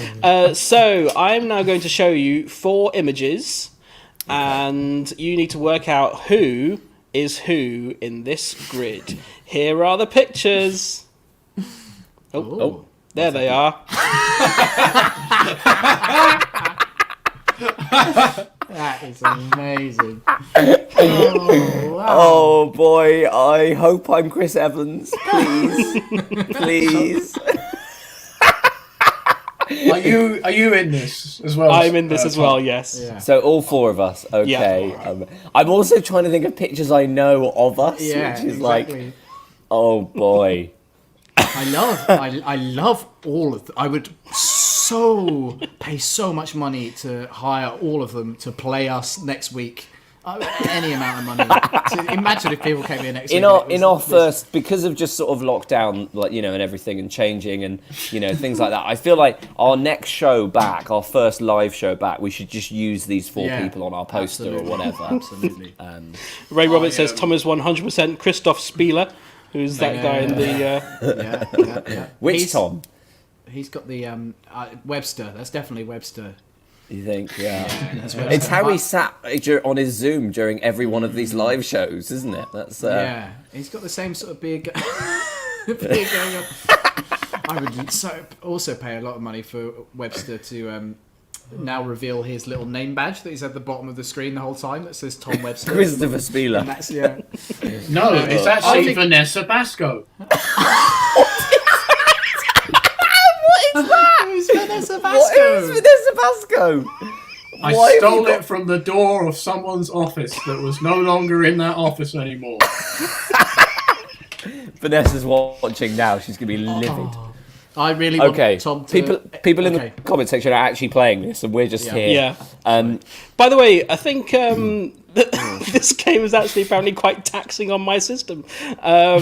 So I'm now going to show you 4 images, and you need to work out who is who in this grid. Here are the pictures. Oh, there they are. That is amazing. Oh boy, I hope I'm Chris Evans. Please. Please. Are you in this as well? I'm in this as well, yes. Yeah. So all 4 of us, okay. I'm also trying to think of pictures I know of us, Yeah. which is Exactly. like, oh boy. I love all of them. I would pay so much money to hire all of them to play us next week. Any amount of money. So imagine if people came here next week. In our first, because of just sort of lockdown, like, you know, and everything and changing and, you know, things like that, I feel like our next show back, our first live show back, we should just use these 4 people on our poster absolutely. or whatever. Absolutely. Ray Roberts says Tom is 100% Christoph Spieler, who's that guy in the... Yeah. Which Tom? He's got the Webster. That's definitely Webster. You think? Yeah. That's Webster. It's how he sat on his Zoom during every one of these live shows, isn't it? That's Yeah, he's got the same sort of beard beard going on. I would also pay a lot of money for Webster to now reveal his little name badge that he's at the bottom of the screen the whole time that says Tom Webster. Christopher And Spieler. that's, No, it's actually think- Vanessa Basco. Who's Vanessa What is Basco? Vanessa Basco? I Why have stole you got- it from the door of someone's office that was no longer in that office anymore. Vanessa's watching now. She's going to be livid. I really want Okay, Tom to... people in Okay. the comment section are actually playing this, and we're just here. Yeah. Um, By the way, I think this game is actually apparently quite taxing on my system. oh,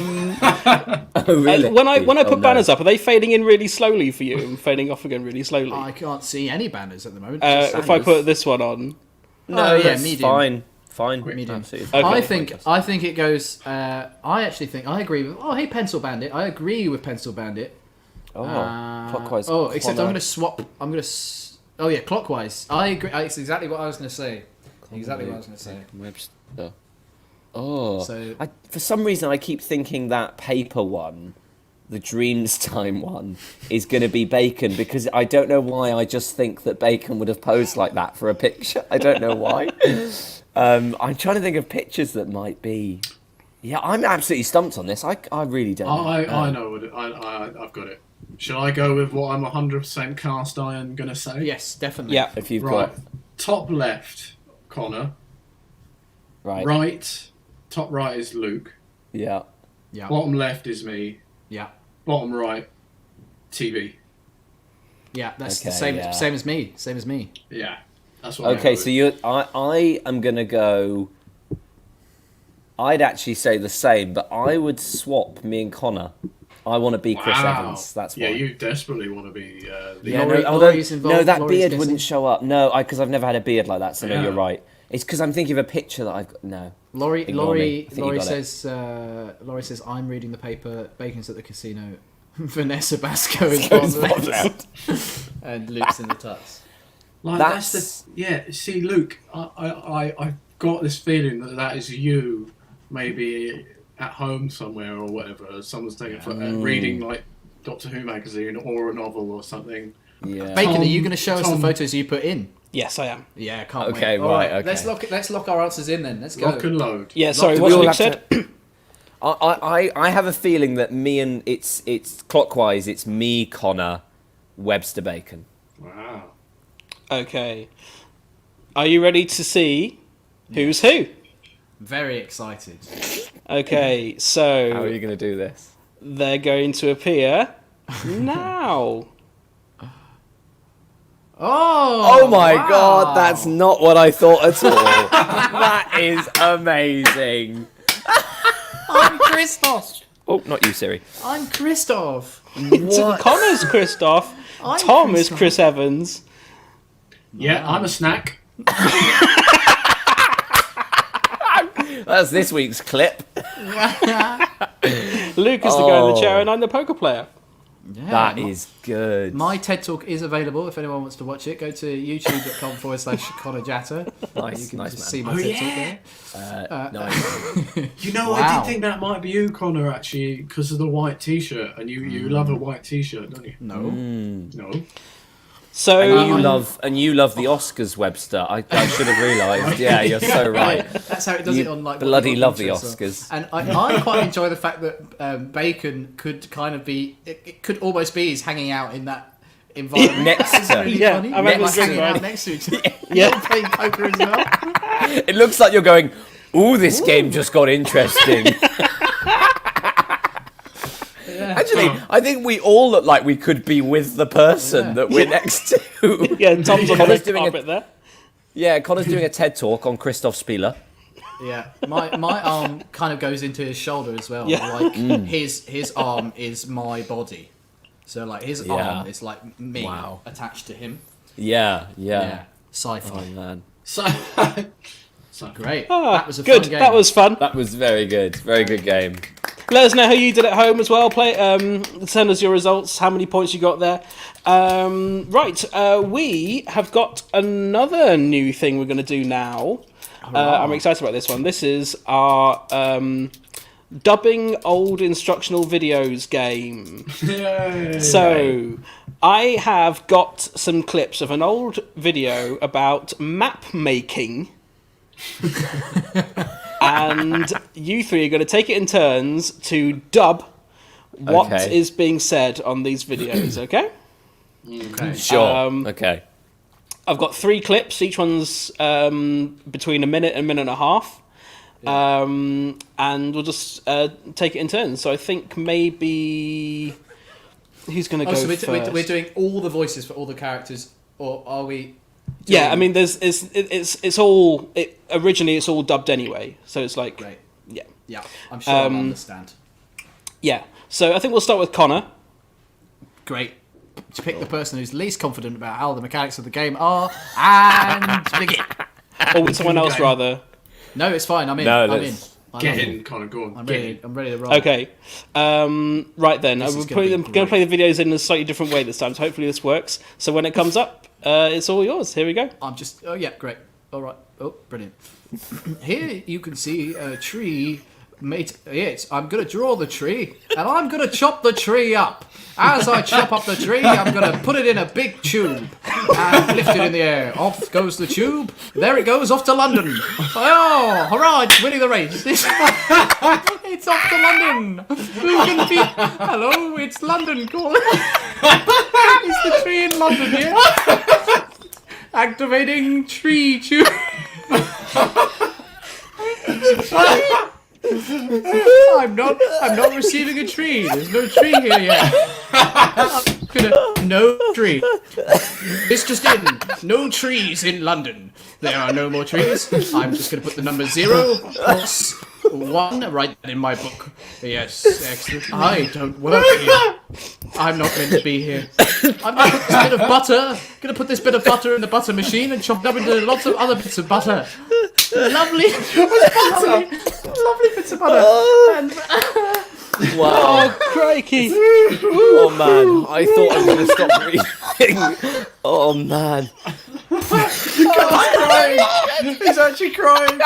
really? When I Oh, put no. banners up, are they fading in really slowly for you and fading off again really slowly? I can't see any banners at the moment. If I put this one on, no, yeah, that's medium. fine, Medium. absolutely fine. Okay. I think it goes. I actually think I agree with. Oh, hey, Pencil Bandit. I agree with Pencil Bandit. Oh, clockwise. Oh, except I'm corner. going to swap. Oh yeah, clockwise. I agree. It's exactly what I was going to say. Exactly what I was going to say. Webster. Oh, So- for some reason I keep thinking that paper one, the Dreams Time one, is going to be Bacon, because I don't know why. I just think that Bacon would have posed like that for a picture. I don't know why. I'm trying to think of pictures that might be. Yeah, I'm absolutely stumped on this. I really don't know. I know what I've got it. Shall I go with what I'm 100% cast iron going to say? Yes, definitely. yeah. If you've Right. got Top left, Connor. right, Right. Top right is Luke. yeah. Yeah. Bottom left is me. Yeah. Bottom right, TB. Yeah. That's Okay, the same. yeah. Same as me. Same as me. Yeah. That's what Okay, I so I am gonna go. I'd actually say the same, but I would swap me and Connor. I want to be Chris Evans. That's why. Yeah, you desperately want to be the Yeah, Laurie- no, although, Laurie's involved, no, that Laurie's beard guessing. wouldn't show up. No, because I've never had a beard like that. So no, Yeah. you're right. It's because I'm thinking of a picture that I've got. No, Laurie Ignore me. I think you got it. says I'm reading the paper. Bacon's at the casino. Vanessa Basco is bottom and Luke's in the tux. Like that's the yeah. See, Luke, I've got this feeling that is you, maybe at home somewhere or whatever. Someone's taking reading like Doctor Who magazine or a novel or something. Yeah. Bacon, are you going to show us the photos you put in? Yes, I am. Yeah, I can't wait. Okay, All right, okay. Let's lock our answers in then. Let's go. Rock and load. Yeah, sorry, Do what we all Luke have said? I have a feeling that me and it's clockwise. It's me, Connor, Webster, Bacon. Wow. Okay. Are you ready to see who's who? Very excited. Okay, How are so you going to do this? they're going to appear now. Oh my wow. god, that's not what I thought at all. That is amazing. I'm Christoph. Oh, not you, Siri. I'm Christoph. Connor's Christoph. I'm Tom is Christoph. Chris Evans. Yeah, I'm a snack. That's this week's clip. Luke is the guy in the chair, and I'm the poker player. Yeah, That is good. My TED Talk is available if anyone wants to watch it. Go to youtube.com/Conor Jatter. Nice, You can nice just man. see my TED Talk there. Nice. You know, I Wow. did think that might be you, Connor, actually, because of the white T-shirt, and you love a white T-shirt, don't you? No. No. So And you love the Oscars, Webster. I should have realised. Yeah, you're so right. That's how it does You it on like bloody what love the intros are. Oscars. And I quite enjoy the fact that Bacon could kind of be. It could almost be he's hanging out in that environment. Next This is to- really Yeah, funny. I'm having a Like drink, hanging right? out next to each other. Yeah. You're playing poker as well. It looks like you're going, ooh, this game just got interesting. Actually, I think we all look like we could be with the person that we're next to. yeah, Tom's on the Connor's red doing carpet there. Yeah, Connor's doing a TED Talk on Christoph Spieler. Yeah, my arm kind of goes into his shoulder as well. Yeah. Like his arm is my body, so like his arm is like me Wow. attached to him. Yeah. Yeah, sci-fi. Oh, man. So, Great. Ah, That was a good. fun game. That was fun. That was very good. Very good game. Let us know how you did at home as well. Send us your results, how many points you got there. We have got another new thing we're going to do now. I'm excited about this one. This is our dubbing old instructional videos game. yay. So, I have got some clips of an old video about map making. And you three are going to take it in turns to dub what Okay. is being said on these videos, okay? Okay. Sure. Um, Okay. I've got 3 clips. Each one's between a minute and a minute and a half. And we'll just take it in turns. So I think maybe... Who's going to go So first? we're doing all the voices for all the characters, or are we? Yeah, I mean, it's all... originally, it's all dubbed anyway. So it's like... Great. Yeah. Yeah, I'm sure I'll understand. Yeah. So I think we'll start with Connor. Great. To pick the person who's least confident about how the mechanics of the game are, and begin. Or with someone else, rather. No, it's fine. I'm in. No, I'm in. let's- I'm in, Connor, go on. I'm Get ready. in. I'm ready to roll. Okay. Right then. This We're is gonna be going to play the videos in a slightly different way this time, so hopefully this works. So when it comes up, it's all yours. Here we go. I'm just. Oh yeah, great. All right. Oh, brilliant. Here you can see a tree. Yes, I'm going to draw the tree, and I'm going to chop the tree up. As I chop up the tree, I'm going to put it in a big tube and lift it in the air. Off goes the tube. There it goes, off to London. Oh, hurrah, it's winning the race. It's off to London. Who can be... Hello, it's London calling. Is the tree in London yet? Activating tree tube. I'm not receiving a tree. There's no tree here yet. No tree. It's just in. No trees in London. There are no more trees. I'm just gonna put the number 0 plus 1 right in my book. Yes, excellent. I don't work here. I'm not meant to be here. I'm gonna put this bit of butter. Gonna put this bit of butter in the butter machine and chop it up into lots of other bits of butter. Lovely bits of butter. And, Wow. Oh, crikey. Oh, man. I thought I was going to stop breathing. Oh, man. He's crying. He's actually crying.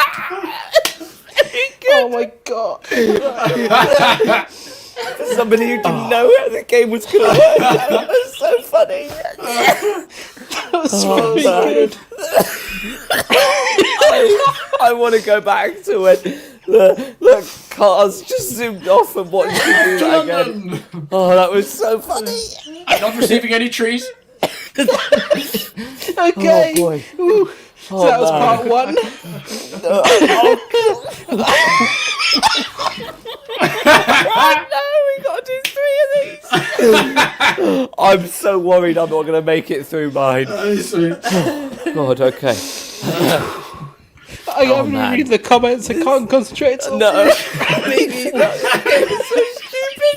Oh my god. Somebody who didn't know how the game was going to work. That was so funny. That was really good. I want to go back to when the cars just zoomed off and watched you do that again. Oh, that was so funny. I'm not receiving any trees. Okay. Oh, boy. Ooh. So that was part one. No, we got to do 3 of these. I'm so worried I'm not going to make it through mine. God, okay. I haven't man. read the comments. I can't concentrate. No. Maybe not.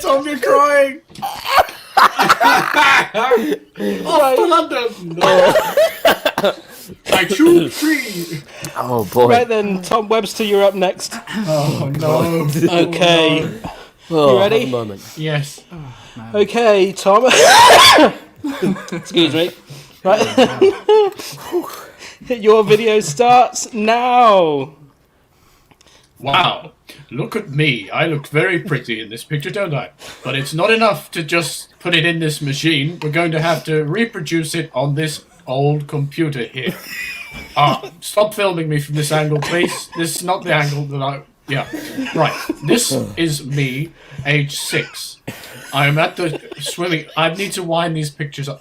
Tom, you're crying. Off to London. I choose tree. Oh, boy. Right then, Tom Webster, you're up next. Oh no. Okay. Oh, You ready? have a moment. Yes. Okay, Tom. Excuse me. Right. Your video starts now. Wow. Look at me. I look very pretty in this picture, don't I? But it's not enough to just put it in this machine. We're going to have to reproduce it on this old computer here. Stop filming me from this angle, please. This is not the angle that I... Yeah. Right. This is me, age 6. I'm at the swimming... I need to wind these pictures up.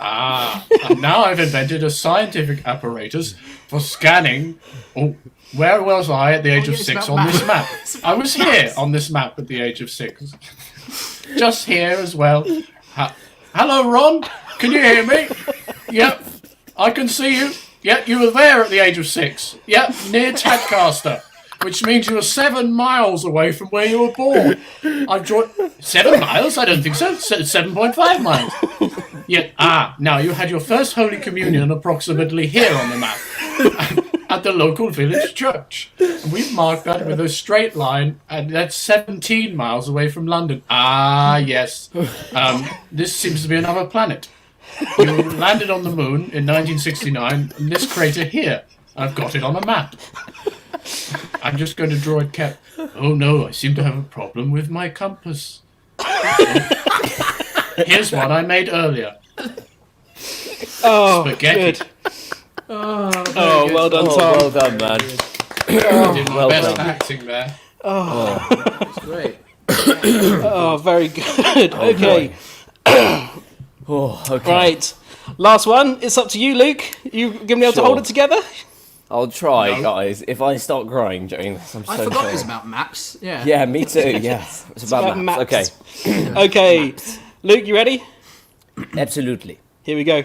And now I've invented a scientific apparatus for scanning... Oh, where was I at the age of 6 on this map? I was here on this map at the age of 6. Just here as well. Hello, Ron. Can you hear me? Yep. I can see you. Yep, you were there at the age of 6. Yep, near Tadcaster. Which means you were 7 miles away from where you were born. I've drawn 7 miles? I don't think so. 7.5 miles. Yeah. Now you had your first Holy Communion approximately here on the map, at the local village church. And we've marked that with a straight line, and that's 17 miles away from London. Yes. This seems to be another planet. You landed on the moon in 1969, in this crater here. I've got it on a map. I'm just going to draw it Oh no, I seem to have a problem with my compass. Here's one I made earlier. Oh, Spaghetti. good. Oh, well done, Tom. Well done, man. I did my Well best done. acting there. It's great. Oh, very good. Okay. Oh, okay. Right. Last one. It's up to you, Luke. You gonna be able to Sure. hold it together? I'll try, No. guys. If I start crying during this, I'm so I forgot sorry. it was about maps. Yeah. Yeah, me too. Yeah, it's about about maps. maps. Okay, Okay. Luke, you ready? absolutely. Here we go.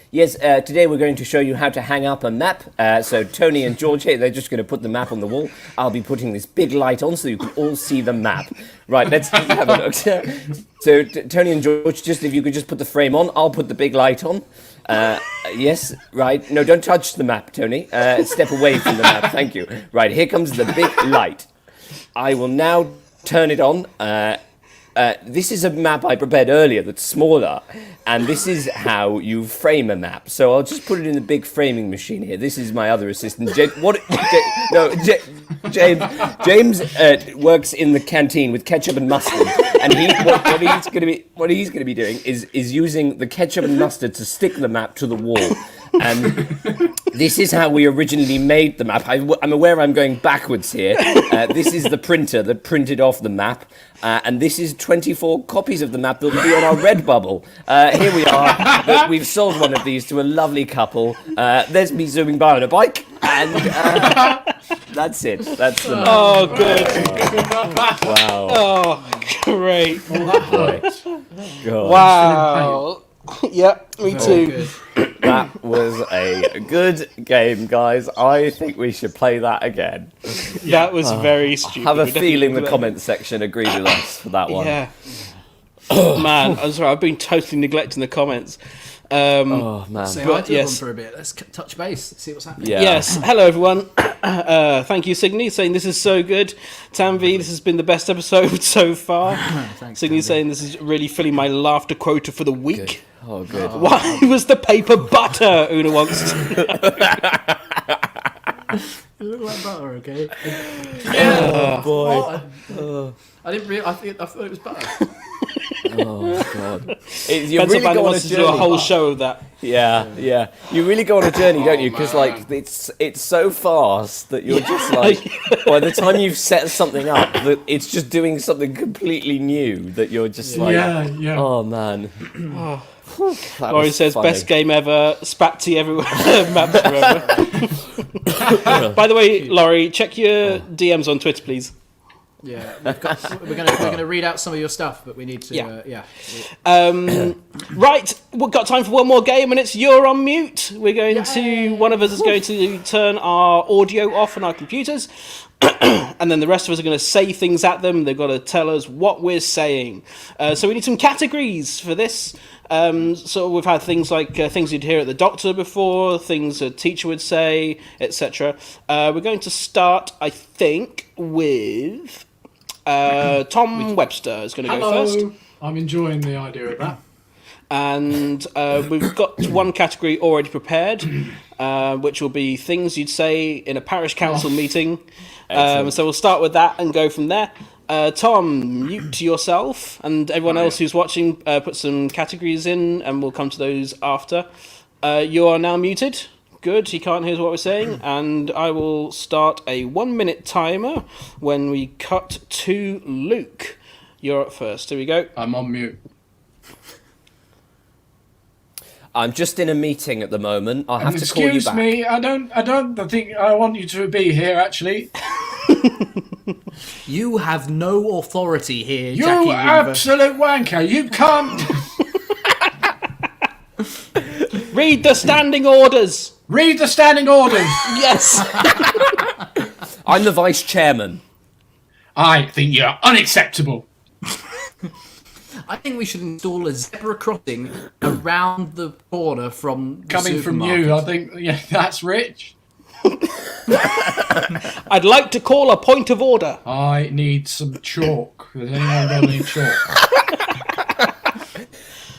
Yes, today we're going to show you how to hang up a map. So Tony and George here, they're just going to put the map on the wall. I'll be putting this big light on so you can all see the map. Right, let's have a look. So Tony and George, just if you could just put the frame on, I'll put the big light on. Yes, right. No, don't touch the map, Tony. Step away from the map. Thank you. Right, here comes the big light. I will now turn it on. This is a map I prepared earlier that's smaller, and this is how you frame a map. So I'll just put it in the big framing machine here. This is my other assistant, James works in the canteen with ketchup and mustard, and what he's going to be doing is using the ketchup and mustard to stick the map to the wall. And this is how we originally made the map. I'm aware I'm going backwards here. This is the printer that printed off the map. And this is 24 copies of the map that will be on our Redbubble. Here we are. We've sold one of these to a lovely couple. There's me zooming by on a bike. And that's it. That's the map. Oh, good. Wow. Oh, great. Boy. God. Wow. Yep, me too. That was a good game, guys. I think we should play that again. That was very I stupid. have a We definitely feeling the will. comment section agreed with us for that one. Yeah. Man, I'm sorry, I've been totally neglecting the comments. Oh, man. Say But hi to yes. them for a bit. Let's touch base. See what's happening. Yeah. Yes, hello everyone. Thank you, Signe, saying this is so good. Tanvi, this has been the best episode so far. Thanks, Signe Tanvi. saying this is really filling my laughter quota for the week. Good. Oh, good. Why was the paper butter? Una wants to. It looked like butter, okay? Oh boy. I didn't really. I thought it was butter. Oh god. You Depends really on go on a wants to do a journey. whole show of that. Yeah. You really go on a journey, don't you? Because like it's so fast that you're just like, by the time you've set something up, that it's just doing something completely new. That you're just like, oh man. That Laurie was says, funny. best game ever, Spatty everywhere, maps forever. By the way, Laurie, check your DMs on Twitter, please. Yeah, we're gonna read out some of your stuff, but we need to. Yeah. Right, we've got time for one more game, and it's You're on Mute. We're going to, one of us is going to turn our audio off on our computers, and then the rest of us are going to say things at them. They've got to tell us what we're saying. So we need some categories for this. So we've had things like things you'd hear at the doctor before, things a teacher would say, etc. We're going to start, I think, with Tom Webster is going to go first. I'm enjoying the idea of that. And we've got one category already prepared, which will be things you'd say in a parish council meeting. So we'll start with that and go from there. Tom, mute yourself, and everyone else who's watching, put some categories in, and we'll come to those after. You are now muted. Good, he can't hear what we're saying, and I will start a 1-minute timer when we cut to Luke. You're up first. Here we go. I'm on mute. I'm just in a meeting at the moment. I'll have to call you Excuse back. me, I don't think I want you to be here, actually. You have no authority here, You Jackie Weaver. absolute wanker. You can't Read the standing orders. read the standing orders. Yes. I'm the vice chairman. I think you're unacceptable. I think we should install a zebra crossing around the corner from the Coming from supermarket. you, I think, that's rich. I'd like to call a point of order. I need some chalk. Has anyone got any chalk?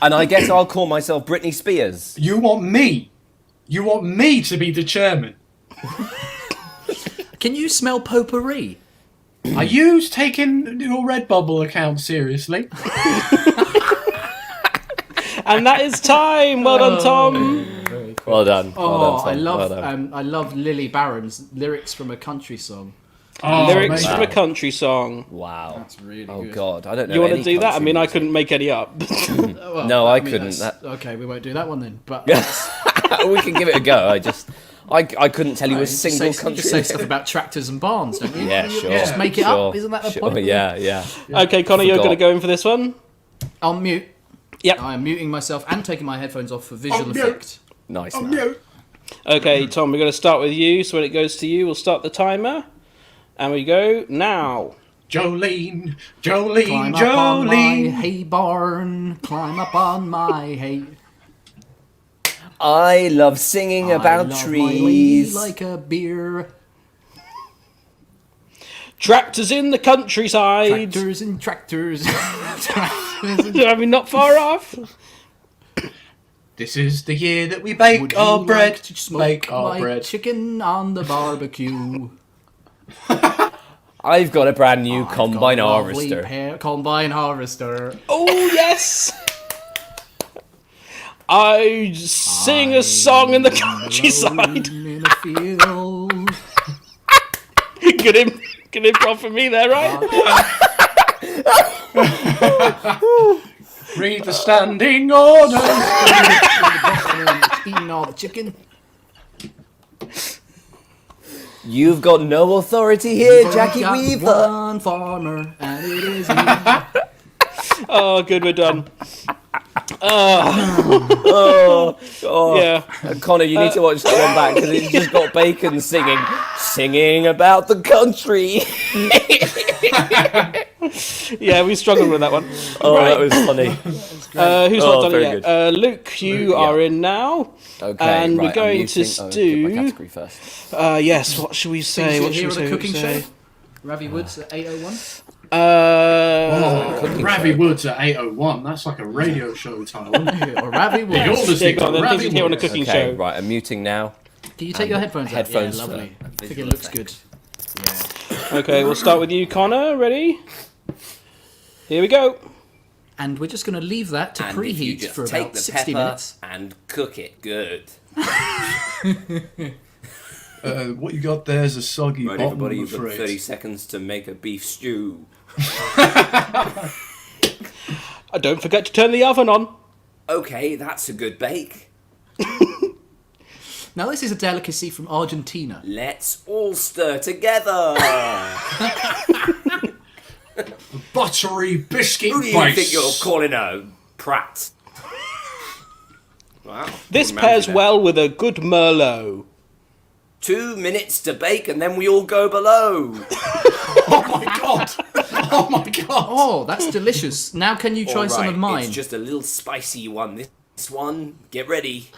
And I guess I'll call myself Britney Spears. You want me to be the chairman. Can you smell potpourri? Are you taking your Redbubble account seriously? And that is time. Well done, Tom. Well done. Oh, Well done, Tom. I love Lily Barron's lyrics from a country song. Oh, Lyrics mate. from a country song. Wow. That's really Oh good. God, I don't know. You want to any do that? I country mean, I music. couldn't make any up. Well, No, I mean, couldn't. Okay, we won't do that one then. But We can give it a go. I couldn't tell you a single you country. just say stuff about tractors and barns, don't you? Yeah, You sure. Just make it Sure, up. Isn't that the sure, point? Yeah. Okay, Connor, you're Forgot. going to go in for this one. I'll mute. Yep. I am muting myself and taking my headphones off for visual mute. effect. Nice. I'm Man. mute. Okay, Tom, we're going to start with you. So when it goes to you, we'll start the timer. And we go now. Jolene, Climb up on my hay barn. Climb up on my hay. I love singing about I love trees. my lady like a beer. Tractors in the countryside. Tractors and tractors. I mean, not far off. This is the year that we bake Would our you bread. like to smoke Bake our my bread. chicken on the barbecue? I've got a brand new combine Got a lovely harvester. combine harvester. Oh, yes. I sing a song in the countryside. In a field. Good improv for me there, right? Read the standing orders. Eating all the chicken. You've got no authority here, Jackie Got Weaver. one farmer, and it is me. Oh, good, we're done. Oh, Yeah. Connor, you need to watch that one back because it's just got Bacon singing about the country. Yeah, we struggled with that one. Oh, that was funny. Who's not done very it yet? Luke, you are in now. Okay, And we're right, going I'm to using- get do- my category first. Yes, what should we say? Things What you should hear we on a say? cooking show? Ravi Woods at 8:01. Ravi Woods at 8:01. That's like a radio show title. Or Ravi Woods. You're listening Yeah, go on to then. Things Ravi you hear on a Woods. cooking Okay, show. right, I'm muting now. Can you take your headphones out? Headphones Yeah, lovely. for I think it visual looks effect. good. Okay, we'll start with you, Connor. Ready? Here we go. And we're just going to leave that to And if you preheat just for take about the 60 pepper minutes. and cook it good. What you got there is a soggy Right, bottom, everybody, I'm you've got afraid. 30 seconds to make a beef stew. Don't forget to turn the oven on. Okay, that's a good bake. Now, this is a delicacy from Argentina. Let's all stir together. Buttery biscuit Who do you base. think you're calling a prat? Wow. This good pairs man. well with a good Merlot. 2 minutes to bake and then we all go below. Oh my god! Oh my god! Oh, that's delicious. Now can you try some of Alright, mine? It's just a little spicy one. This one, get ready.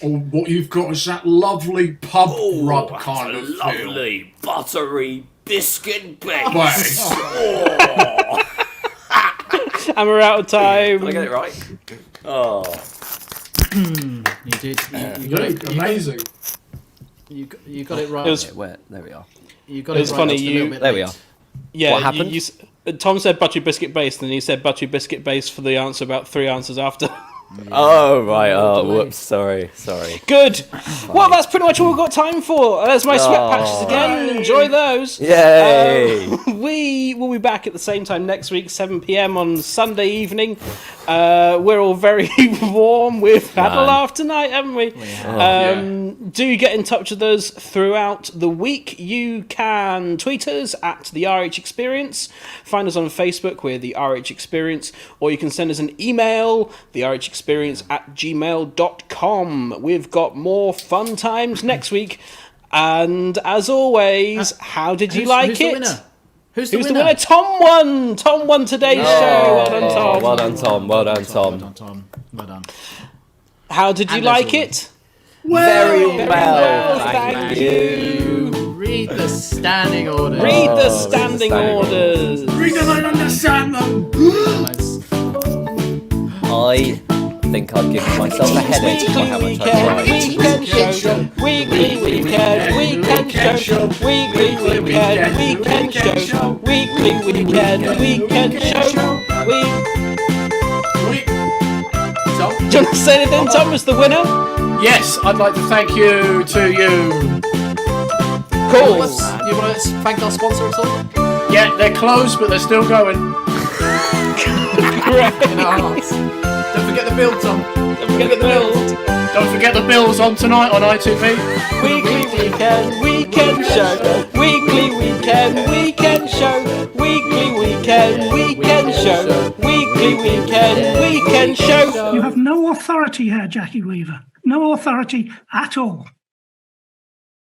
Oh, what you've got is that lovely pub rub that's kind a of feel. lovely buttery biscuit bake. Base. And we're out of time. Did I get it right? Oh, You did. You got it. Amazing. You got it right. It was- there we are. You got It it was right. funny, just a you- little bit There we late. are. Yeah, What happened? Tom said buttery biscuit base, and he said buttery biscuit base for the answer about 3 answers after. Oh, right. Oh, delay. whoops. Sorry. Good. Well, that's pretty much all we've got time for. There's my sweat patches again. Enjoy those. Yay! We will be back at the same time next week, 7 p.m. on Sunday evening. We're all very warm. We've had a Man. laugh tonight, haven't we? Do get in touch with us throughout the week. You can tweet us at the RH Experience. Find us on Facebook, we're the RH Experience, or you can send us an email, therhexperience@gmail.com. We've got more fun times next week. And as always, how did you like who's it? The winner? Who's the Who's winner? the winner? Tom won! Tom won today's show. Well done, Tom. Well done, Tom. Well done, Well Tom. done, Tom. Well done. How did you And like as always. it? Very well, well. thank you. Read the standing order. Read the Oh, standing standing orders. Read them and understand them. I think I'd give myself a headache for how much I cried. Weekend show. Weekly weekend show. Weekly weekend show. Weekly weekend show. Tom? Do you want to say anything? Tom was the winner. Yes, I'd like to thank you to you. Cool. You want to thank our sponsor at all? Yeah, they're closed, but they're still going. Great. In our hearts. Don't forget the bill, Tom. Don't forget the bills. Don't forget the bills on tonight on ITV. Weekly weekend show. Weekly weekend show. Weekly weekend show. Weekly weekend show. You have no authority here, Jackie Weaver. No authority at all.